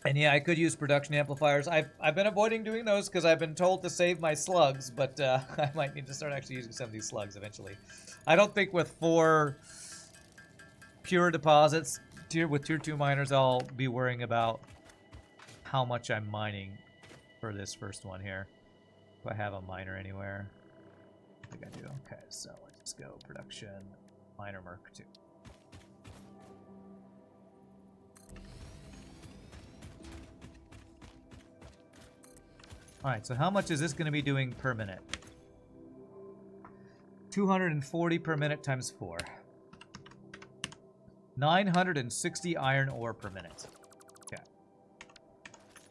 And yeah, I could use production amplifiers. I've been avoiding doing those because I've been told to save my slugs, but I might need to start actually using some of these slugs eventually. I don't think with 4 pure deposits with tier 2 miners, I'll be worrying about how much I'm mining for this first one here. Do I have a miner anywhere? I think I do. Okay, so let's just go production miner Merc 2. Alright, so how much is this going to be doing per minute? 240 per minute times 4. 960 iron ore per minute. Okay.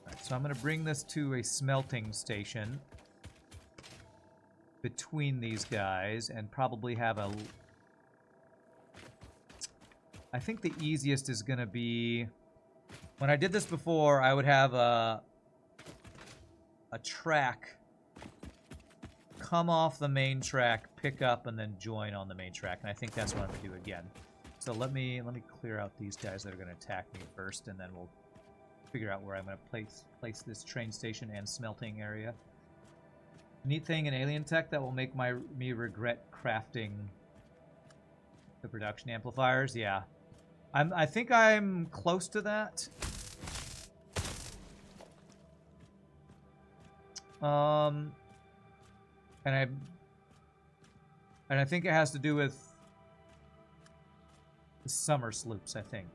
Alright, so I'm going to bring this to a smelting station between these guys and probably have a... I think the easiest is going to be... When I did this before, I would have a track come off the main track, pick up, and then join on the main track. And I think that's what I'm going to do again. So let me clear out these guys that are going to attack me first, and then we'll figure out where I'm going to place this train station and smelting area. Neat thing in alien tech that will make me regret crafting the production amplifiers. Yeah, I think I'm close to that. And I think it has to do with the summer sloops, I think.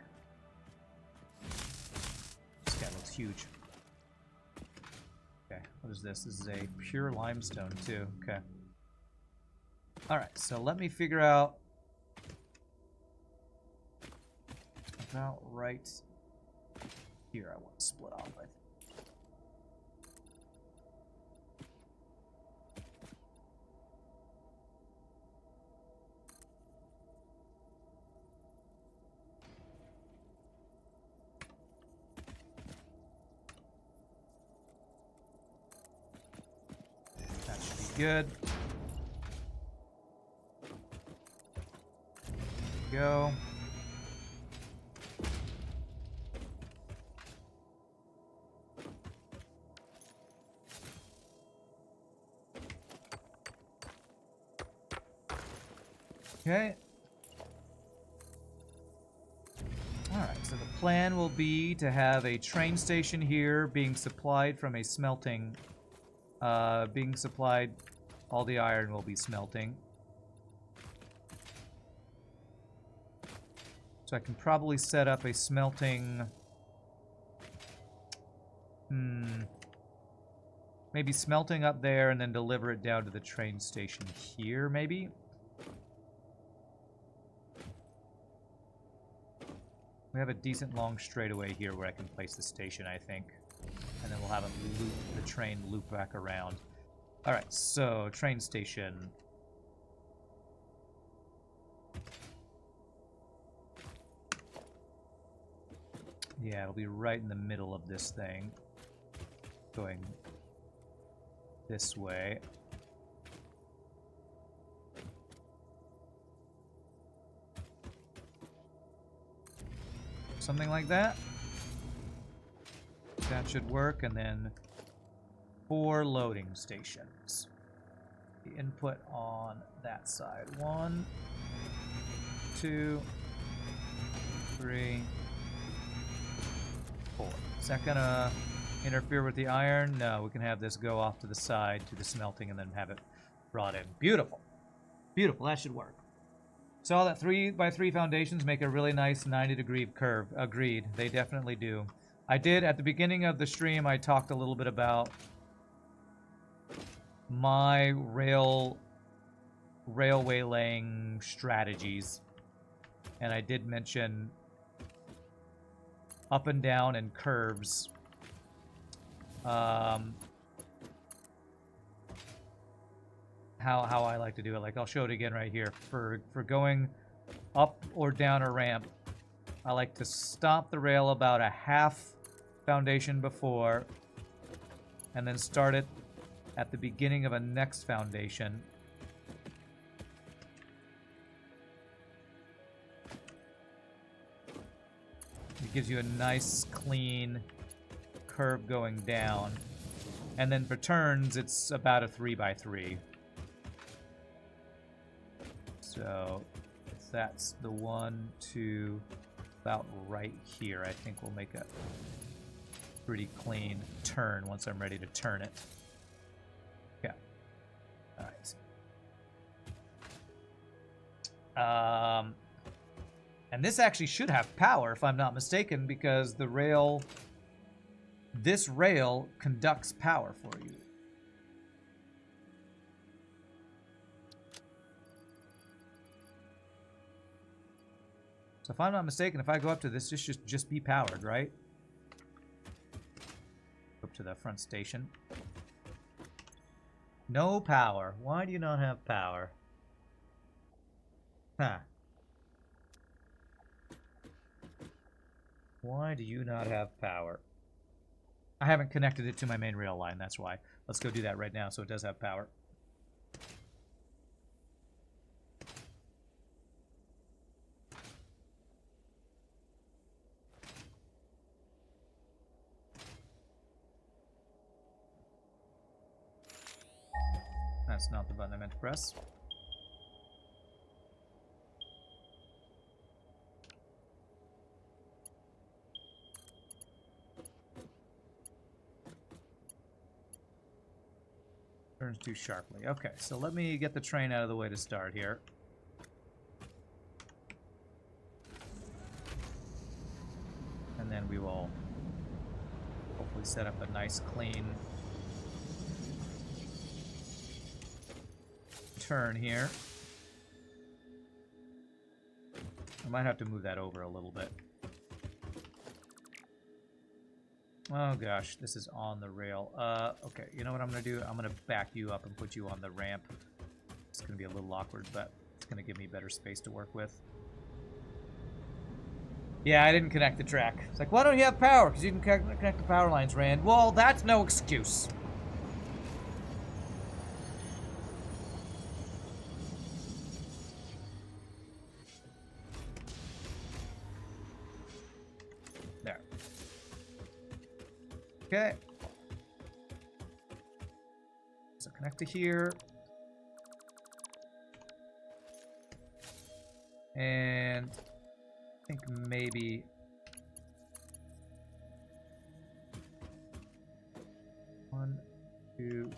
This guy looks huge. Okay, what is this? This is a pure limestone, too. Okay. Alright, so let me figure out about right here. I want to split off, I think. Good. Go. Okay. Alright, so the plan will be to have a train station here being supplied from a smelting being supplied, all the iron will be smelting. So I can probably set up a smelting... Maybe smelting up there and then deliver it down to the train station here, maybe? We have a decent long straightaway here where I can place the station, I think. And then we'll have the train loop back around. Alright, so train station. Yeah, it'll be right in the middle of this thing. Going this way. Something like that. That should work, and then 4 loading stations. The input on that side. 1, 2, 3, 4. Is that gonna interfere with the iron? No, we can have this go off to the side to the smelting and then have it brought in. Beautiful. Beautiful, that should work. Saw that 3x3 foundations make a really nice 90-degree curve. Agreed, they definitely do. I did, at the beginning of the stream, I talked a little bit about my railway laying strategies. And I did mention up and down and curves. How I like to do it. Like, I'll show it again right here. For going up or down a ramp, I like to stop the rail about a half foundation before, and then start it at the beginning of a next foundation. It gives you a nice, clean curve going down. And then for turns, it's about a 3x3. So if that's the 1, 2, about right here, I think we'll make a pretty clean turn once I'm ready to turn it. Yeah. All right. And this actually should have power, if I'm not mistaken, because the rail, this rail conducts power for you. So if I'm not mistaken, if I go up to this, this should just be powered, right? Up to the front station. No power. Why do you not have power? Huh. Why do you not have power? I haven't connected it to my main rail line, that's why. Let's go do that right now so it does have power. That's not the button I meant to press. Turns too sharply. Okay, so let me get the train out of the way to start here. And then we will hopefully set up a nice clean turn here. I might have to move that over a little bit. Oh gosh, this is on the rail. Okay, you know what I'm gonna do? I'm gonna back you up and put you on the ramp. It's gonna be a little awkward, but it's gonna give me better space to work with. Yeah, I didn't connect the track. It's like, why don't you have power? Because you didn't connect the power lines, Rand. Well, that's no excuse. There. Okay. So connect to here. And I think maybe one, two,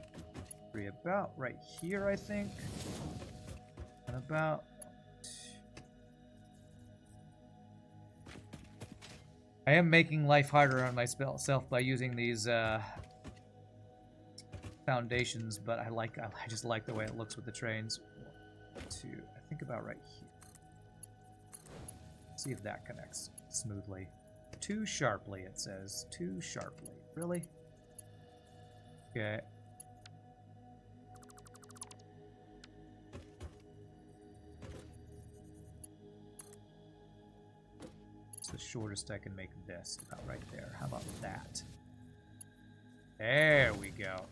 three, about right here, I think. And about I am making life harder on myself by using these foundations, but I just like the way it looks with the trains. 1, 2, I think about right here. See if that connects smoothly. Too sharply, it says. Too sharply. Really? Okay. It's the shortest I can make this. About right there. How about that? There we go.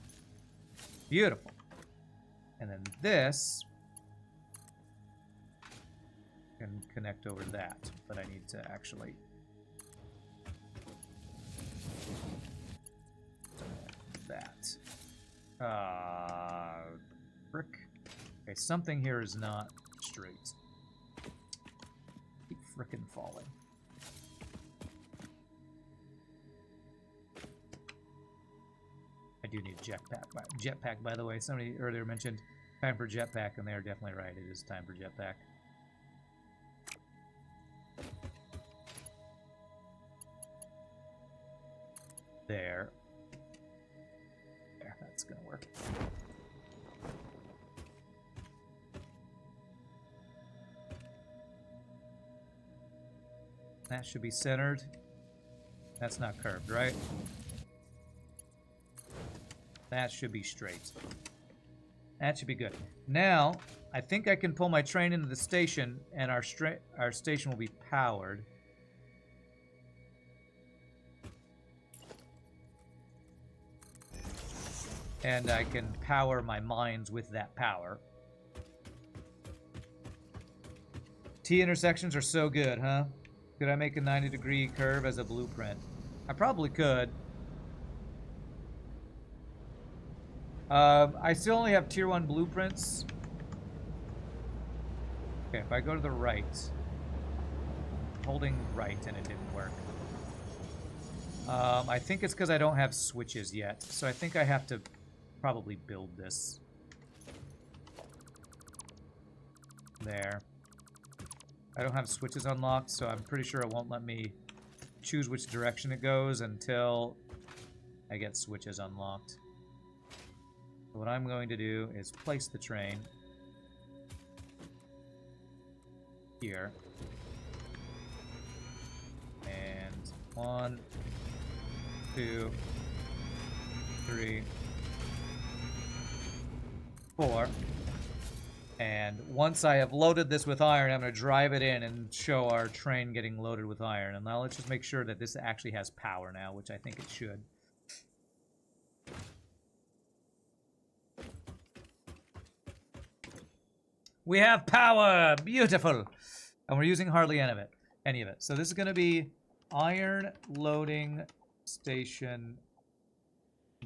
Beautiful. And then this can connect over that, but I need to actually that. Brick. Okay, something here is not straight. Keep frickin' falling. I do need a jetpack. Jetpack, by the way. Somebody earlier mentioned time for jetpack, and they're definitely right. It is time for jetpack. There. There, that's gonna work. That should be centered. That's not curved, right? That should be straight. That should be good. Now, I think I can pull my train into the station, and our station will be powered. And I can power my mines with that power. T-intersections are so good, huh? Could I make a 90-degree curve as a blueprint? I probably could. I still only have tier 1 blueprints. Okay, if I go to the right, holding right and it didn't work. I think it's because I don't have switches yet, so I think I have to probably build this. There. I don't have switches unlocked, so I'm pretty sure it won't let me choose which direction it goes until I get switches unlocked. So what I'm going to do is place the train here. And 1, 2, 3, 4. And once I have loaded this with iron, I'm going to drive it in and show our train getting loaded with iron. And now let's just make sure that this actually has power now, which I think it should. We have power! Beautiful! And we're using hardly any of it. So this is going to be iron loading station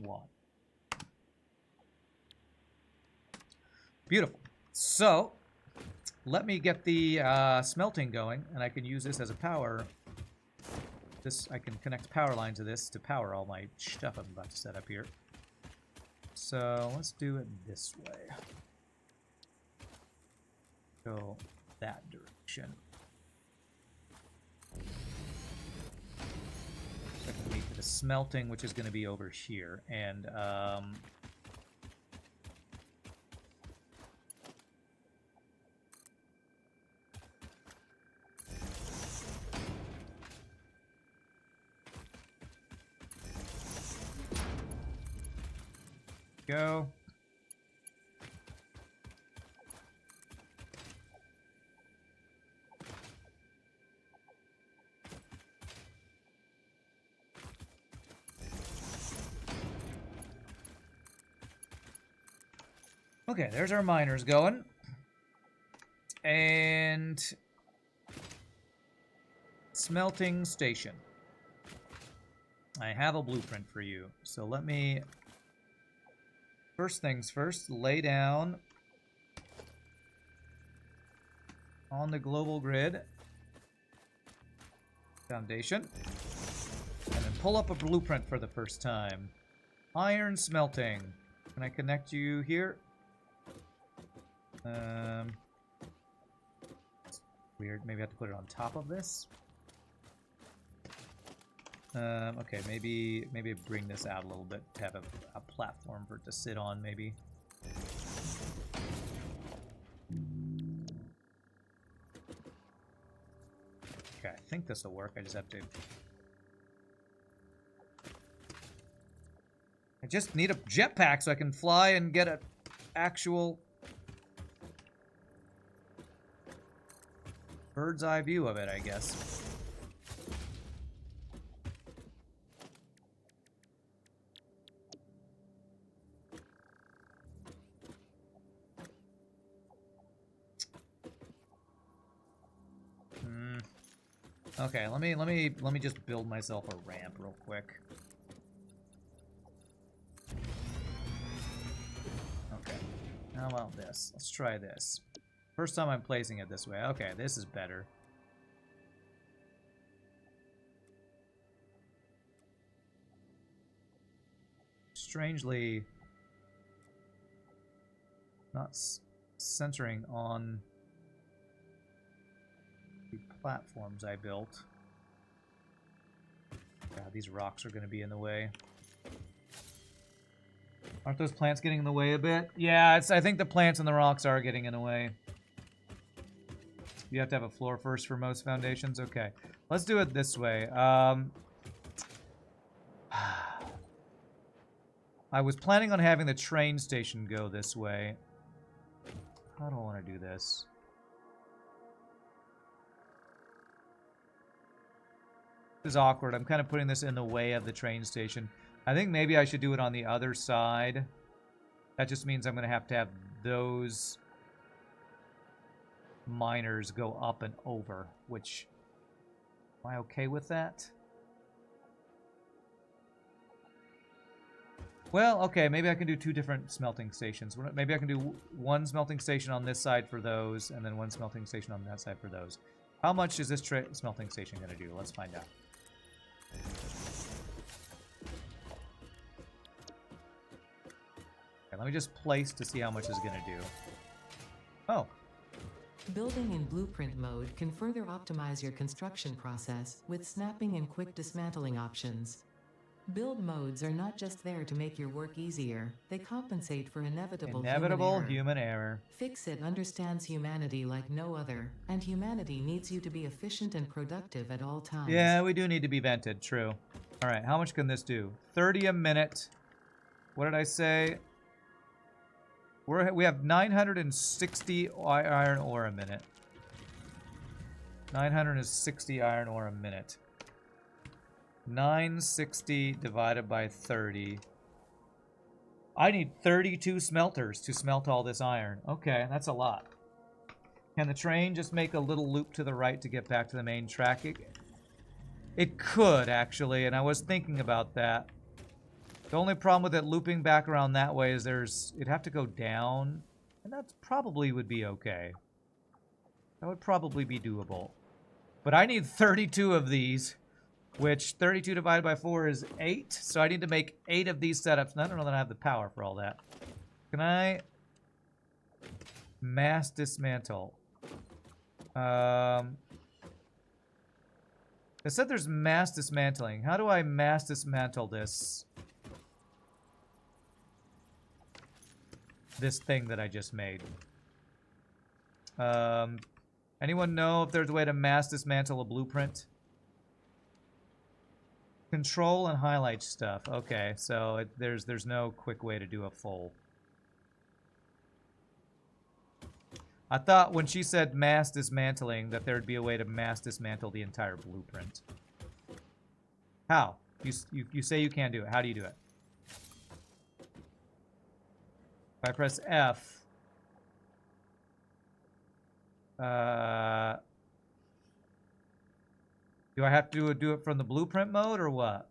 1. Beautiful. So, let me get the smelting going, and I can use this as a power. I can connect power lines to this to power all my stuff I'm about to set up here. So, let's do it this way. Go that direction. So I can make the smelting, which is going to be over here, and go. Okay, there's our miners going. And smelting station. I have a blueprint for you. So let me, first things first, lay down on the global grid foundation. And then pull up a blueprint for the first time. Iron smelting. Can I connect you here? Weird. Maybe I have to put it on top of this. Okay, maybe bring this out a little bit to have a platform for it to sit on, maybe. Okay, I think this will work. I just need a jetpack so I can fly and get an actual bird's eye view of it, I guess. Okay, let me just build myself a ramp real quick. Okay. How about this? Let's try this. First time I'm placing it this way. Okay, this is better. Strangely not centering on the platforms I built. God, these rocks are going to be in the way. Aren't those plants getting in the way a bit? Yeah, I think the plants and the rocks are getting in the way. You have to have a floor first for most foundations? Okay. Let's do it this way. I was planning on having the train station go this way. How do I want to do this? This is awkward. I'm kind of putting this in the way of the train station. I think maybe I should do it on the other side. That just means I'm going to have those miners go up and over, which... Am I okay with that? Well, okay, maybe I can do two different smelting stations. Maybe I can do one smelting station on this side for those, and then one smelting station on that side for those. How much is this smelting station going to do? Let's find out. Okay, let me just place to see how much it's going to do. Oh. Building in blueprint mode can further optimize your construction process with snapping and quick dismantling options. Build modes are not just there to make your work easier, they compensate for inevitable human error. Fix-It understands humanity like no other, and humanity needs you to be efficient and productive at all times. Yeah, we do need to be vented, true. Alright, how much can this do? 30 a minute. What did I say? We have 960 iron ore a minute. 960 iron ore a minute. 960 divided by 30. I need 32 smelters to smelt all this iron. Okay, that's a lot. Can the train just make a little loop to the right to get back to the main track? It could, actually, and I was thinking about that. The only problem with it looping back around that way is it'd have to go down, and that probably would be okay. That would probably be doable. But I need 32 of these, which 32 divided by 4 is 8, so I need to make 8 of these setups, and I don't know that I have the power for all that. Can I mass dismantle? It said there's mass dismantling. How do I mass dismantle this thing that I just made? Anyone know if there's a way to mass dismantle a blueprint? Control and highlight stuff. Okay, so there's no quick way to do a full. I thought when she said mass dismantling that there'd be a way to mass dismantle the entire blueprint. How? You say you can do it. How do you do it? If I press F, do I have to do it from the blueprint mode or what?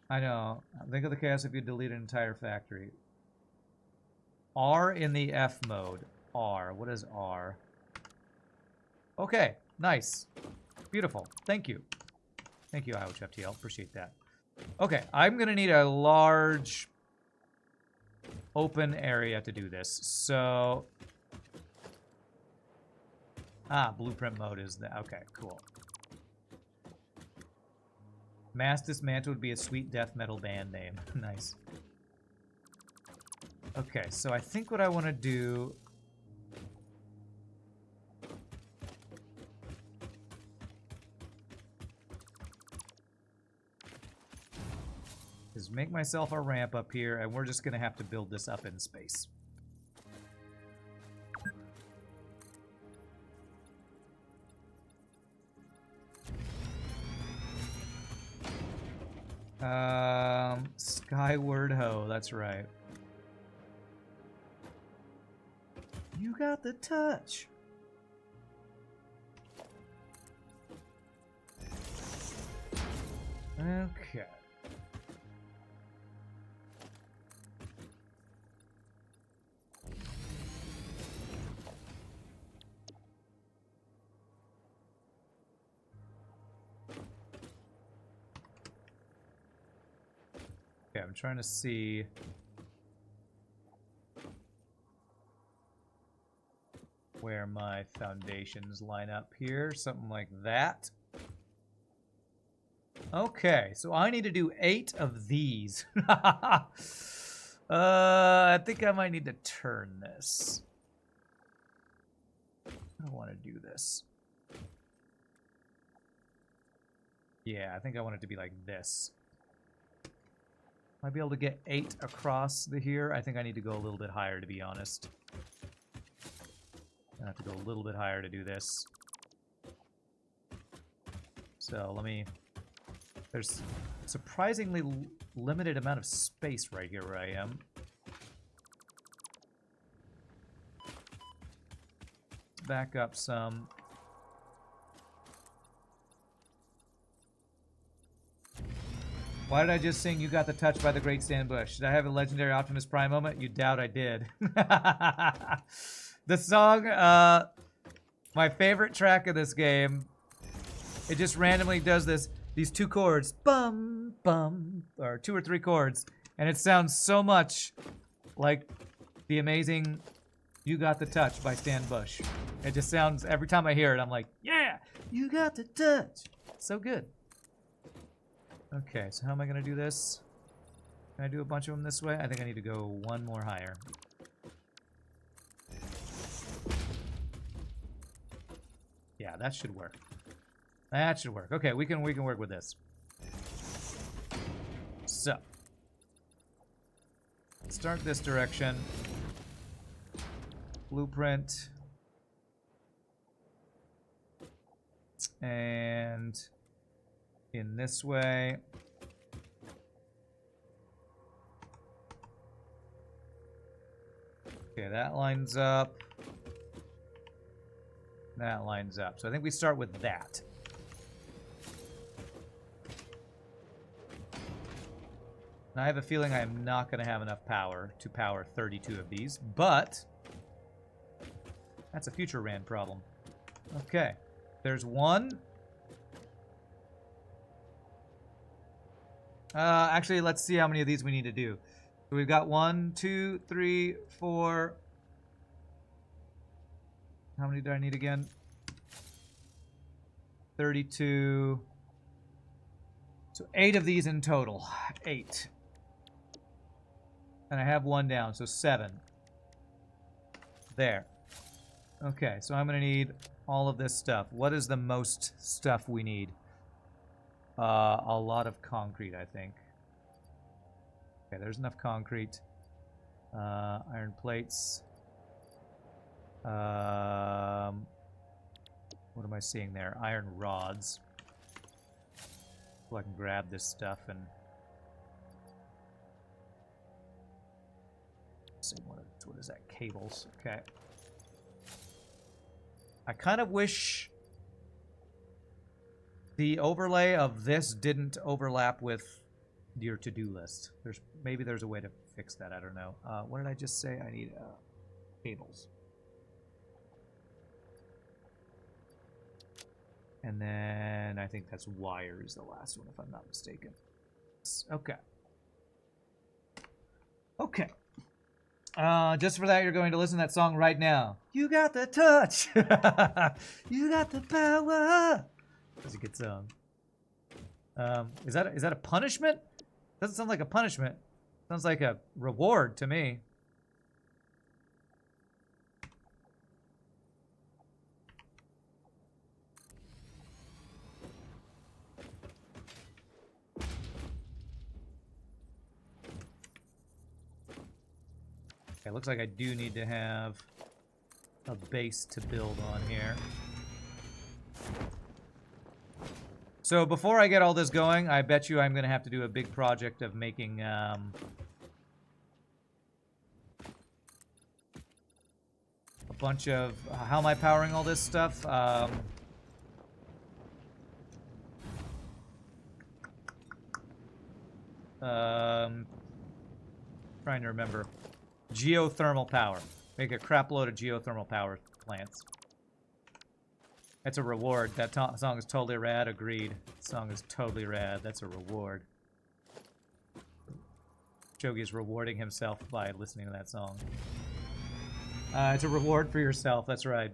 I know. Think of the chaos if you delete an entire factory. R in the F mode. R. What is R? Okay. Nice. Beautiful. Thank you. Thank you, IOHFTL. Appreciate that. Okay. I'm going to need a large open area to do this. So... blueprint mode is the... Okay, cool. Mass Dismantle would be a sweet death metal band name. Nice. Okay, so I think what I want to do... is make myself a ramp up here, and we're just going to have to build this up in space. Skyward Ho, that's right. You got the touch. Okay. Okay, I'm trying to see where my foundations line up here. Something like that. Okay, so I need to do 8 of these. I think I might need to turn this. I don't want to do this. Yeah, I think I want it to be like this. Might be able to get 8 across the here. I think I need to go a little bit higher, to be honest. I have to go a little bit higher to do this. So let me... There's a surprisingly limited amount of space right here where I am. Back up some. Why did I just sing You Got the Touch by the Great Stan Bush? Did I have a legendary Optimus Prime moment? You doubt I did. The song, my favorite track of this game, it just randomly does these 2 chords, bum, bum, or 2 or 3 chords, and it sounds so much like the amazing You Got the Touch by Stan Bush. It just sounds, every time I hear it, I'm like, yeah, you got the touch. So good. Okay, so how am I going to do this? Can I do a bunch of them this way? I think I need to go 1 more higher. Yeah, that should work. That should work. Okay, we can work with this. So, start this direction. Blueprint. And in this way. Okay, that lines up. That lines up. So I think we start with that. And I have a feeling I am not going to have enough power to power 32 of these, but that's a future RAN problem. Okay, there's 1. Actually, let's see how many of these we need to do. So we've got 1, 2, 3, 4. How many do I need again? 32. So 8 of these in total. 8. And I have 1 down, so 7. There. Okay, so I'm going to need all of this stuff. What is the most stuff we need? A lot of concrete, I think. Okay, there's enough concrete. Iron plates. What am I seeing there? Iron rods. So I can grab this stuff and... see, what is that? Cables. Okay. I kind of wish the overlay of this didn't overlap with your to-do list. Maybe there's a way to fix that. I don't know. What did I just say? I need cables. And then I think that's wires, the last one, if I'm not mistaken. Okay. Okay. Just for that, you're going to listen to that song right now. You got the touch. You got the power. That's a good song. Is that a punishment? Doesn't sound like a punishment. Sounds like a reward to me. Okay, looks like I do need to have a base to build on here. So before I get all this going, I bet you I'm going to have to do a big project of making a bunch of... how am I powering all this stuff? Trying to remember. Geothermal power. Make a crap load of geothermal power plants. That's a reward. That song is totally rad. Agreed. Song is totally rad. That's a reward. Jogi is rewarding himself by listening to that song. It's a reward for yourself. That's right.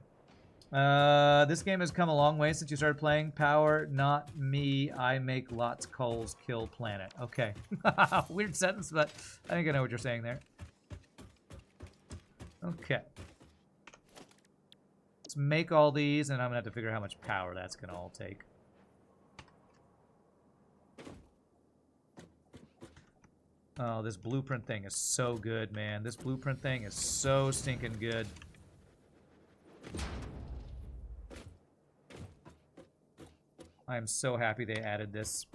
This game has come a long way since you started playing. Power, not me. I make lots coals, kill planet. Okay. Weird sentence, but I think I know what you're saying there. Okay. Let's make all these, and I'm going to have to figure out how much power that's going to all take. Oh, this blueprint thing is so good, man. This blueprint thing is so stinking good. I am so happy they added this.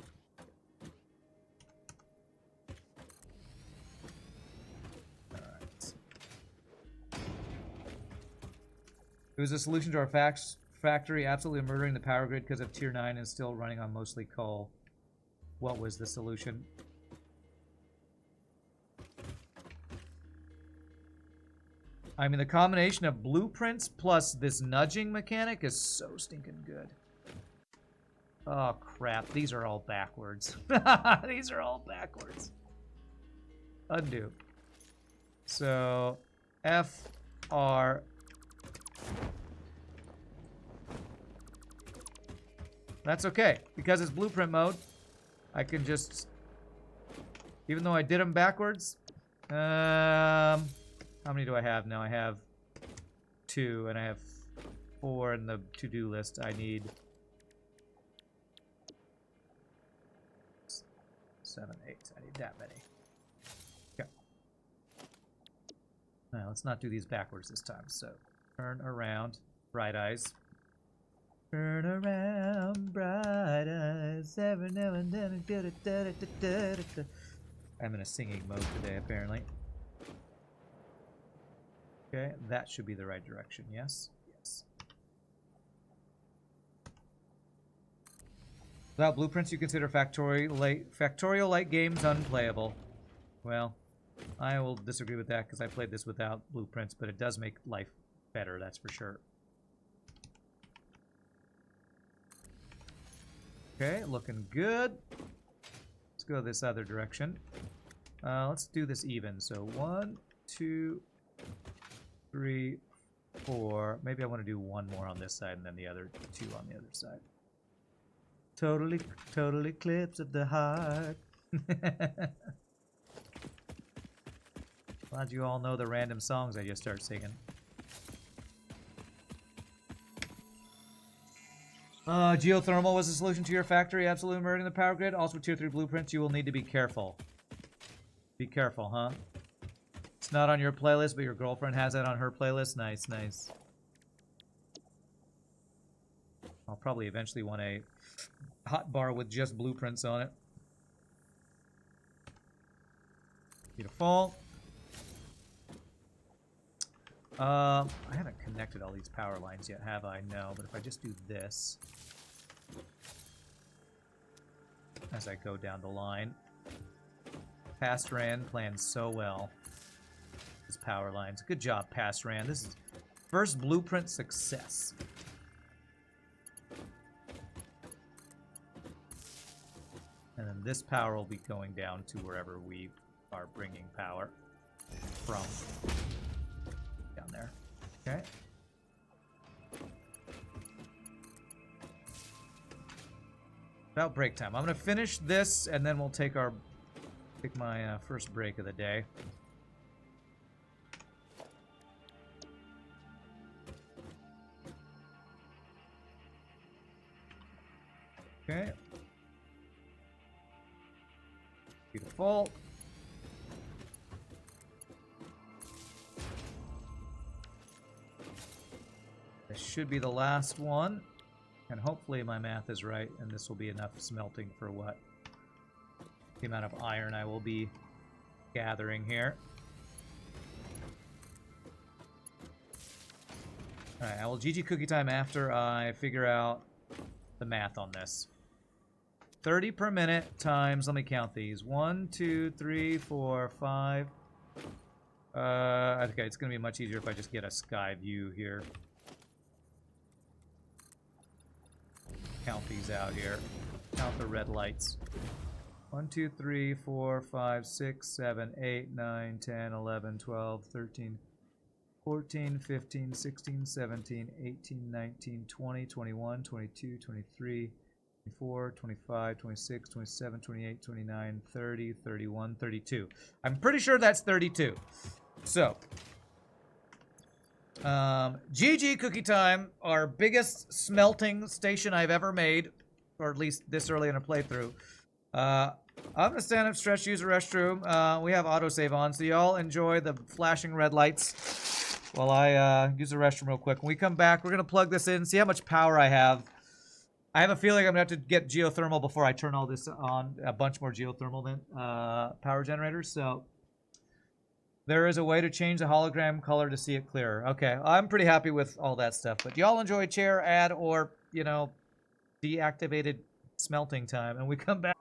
Alright. It was a solution to our factory absolutely murdering the power grid because of Tier 9 and still running on mostly coal. What was the solution? I mean, the combination of blueprints plus this nudging mechanic is so stinking good. Oh, crap. These are all backwards. These are all backwards. Undo. So, F, R. That's okay. Because it's blueprint mode, I can just... even though I did them backwards... how many do I have now? I have 2, and I have 4 in the to-do list. I need 7, 8. I need that many. Okay. Now, let's not do these backwards this time. So, turn around, bright eyes. Turn around, bright eyes. Every now and then. I'm in a singing mode today, apparently. Okay, that should be the right direction, yes? Yes. Without blueprints, you consider factorial-like games unplayable. Well, I will disagree with that because I played this without blueprints, but it does make life better, that's for sure. Okay, looking good. Let's go this other direction. Let's do this even. So 1, 2, 3, 4. Maybe I want to do 1 more on this side and then the other 2 on the other side. Total eclipse of the heart. Glad you all know the random songs I just start singing. Geothermal was the solution to your factory, absolutely murdering the power grid. Also with Tier 3 blueprints, you will need to be careful. Be careful, huh? It's not on your playlist, but your girlfriend has that on her playlist. Nice, nice. I'll probably eventually want a hot bar with just blueprints on it. Beautiful. I haven't connected all these power lines yet, have I? No, but if I just do this as I go down the line. Past Ran planned so well. His power lines. Good job, Past Ran. This is first blueprint success. And then this power will be going down to wherever we are bringing power from. Down there. Okay. About break time. I'm going to finish this, and then we'll take my first break of the day. Okay. Beautiful. This should be the last one. And hopefully my math is right, and this will be enough smelting for what? The amount of iron I will be gathering here. Alright, I will GG cookie time after I figure out the math on this. 30 per minute times, let me count these. 1, 2, 3, 4, 5. Okay, it's going to be much easier if I just get a sky view here. Count these out here. Count the red lights. 1, 2, 3, 4, 5, 6, 7, 8, 9, 10, 11, 12, 13, 14, 15, 16, 17, 18, 19, 20, 21, 22, 23, 24, 25, 26, 27, 28, 29, 30, 31, 32. I'm pretty sure that's 32. So, GG Cookie Time, our biggest smelting station I've ever made, or at least this early in a playthrough. I'm going to stand up, stretch, use the restroom. We have autosave on, so y'all enjoy the flashing red lights while I use the restroom real quick. When we come back, we're going to plug this in, see how much power I have. I have a feeling I'm going to have to get geothermal before I turn all this on, a bunch more geothermal power generators, so there is a way to change the hologram color to see it clearer. Okay, I'm pretty happy with all that stuff, but y'all enjoy chair, ad, or, you know, deactivated smelting time, and we come back.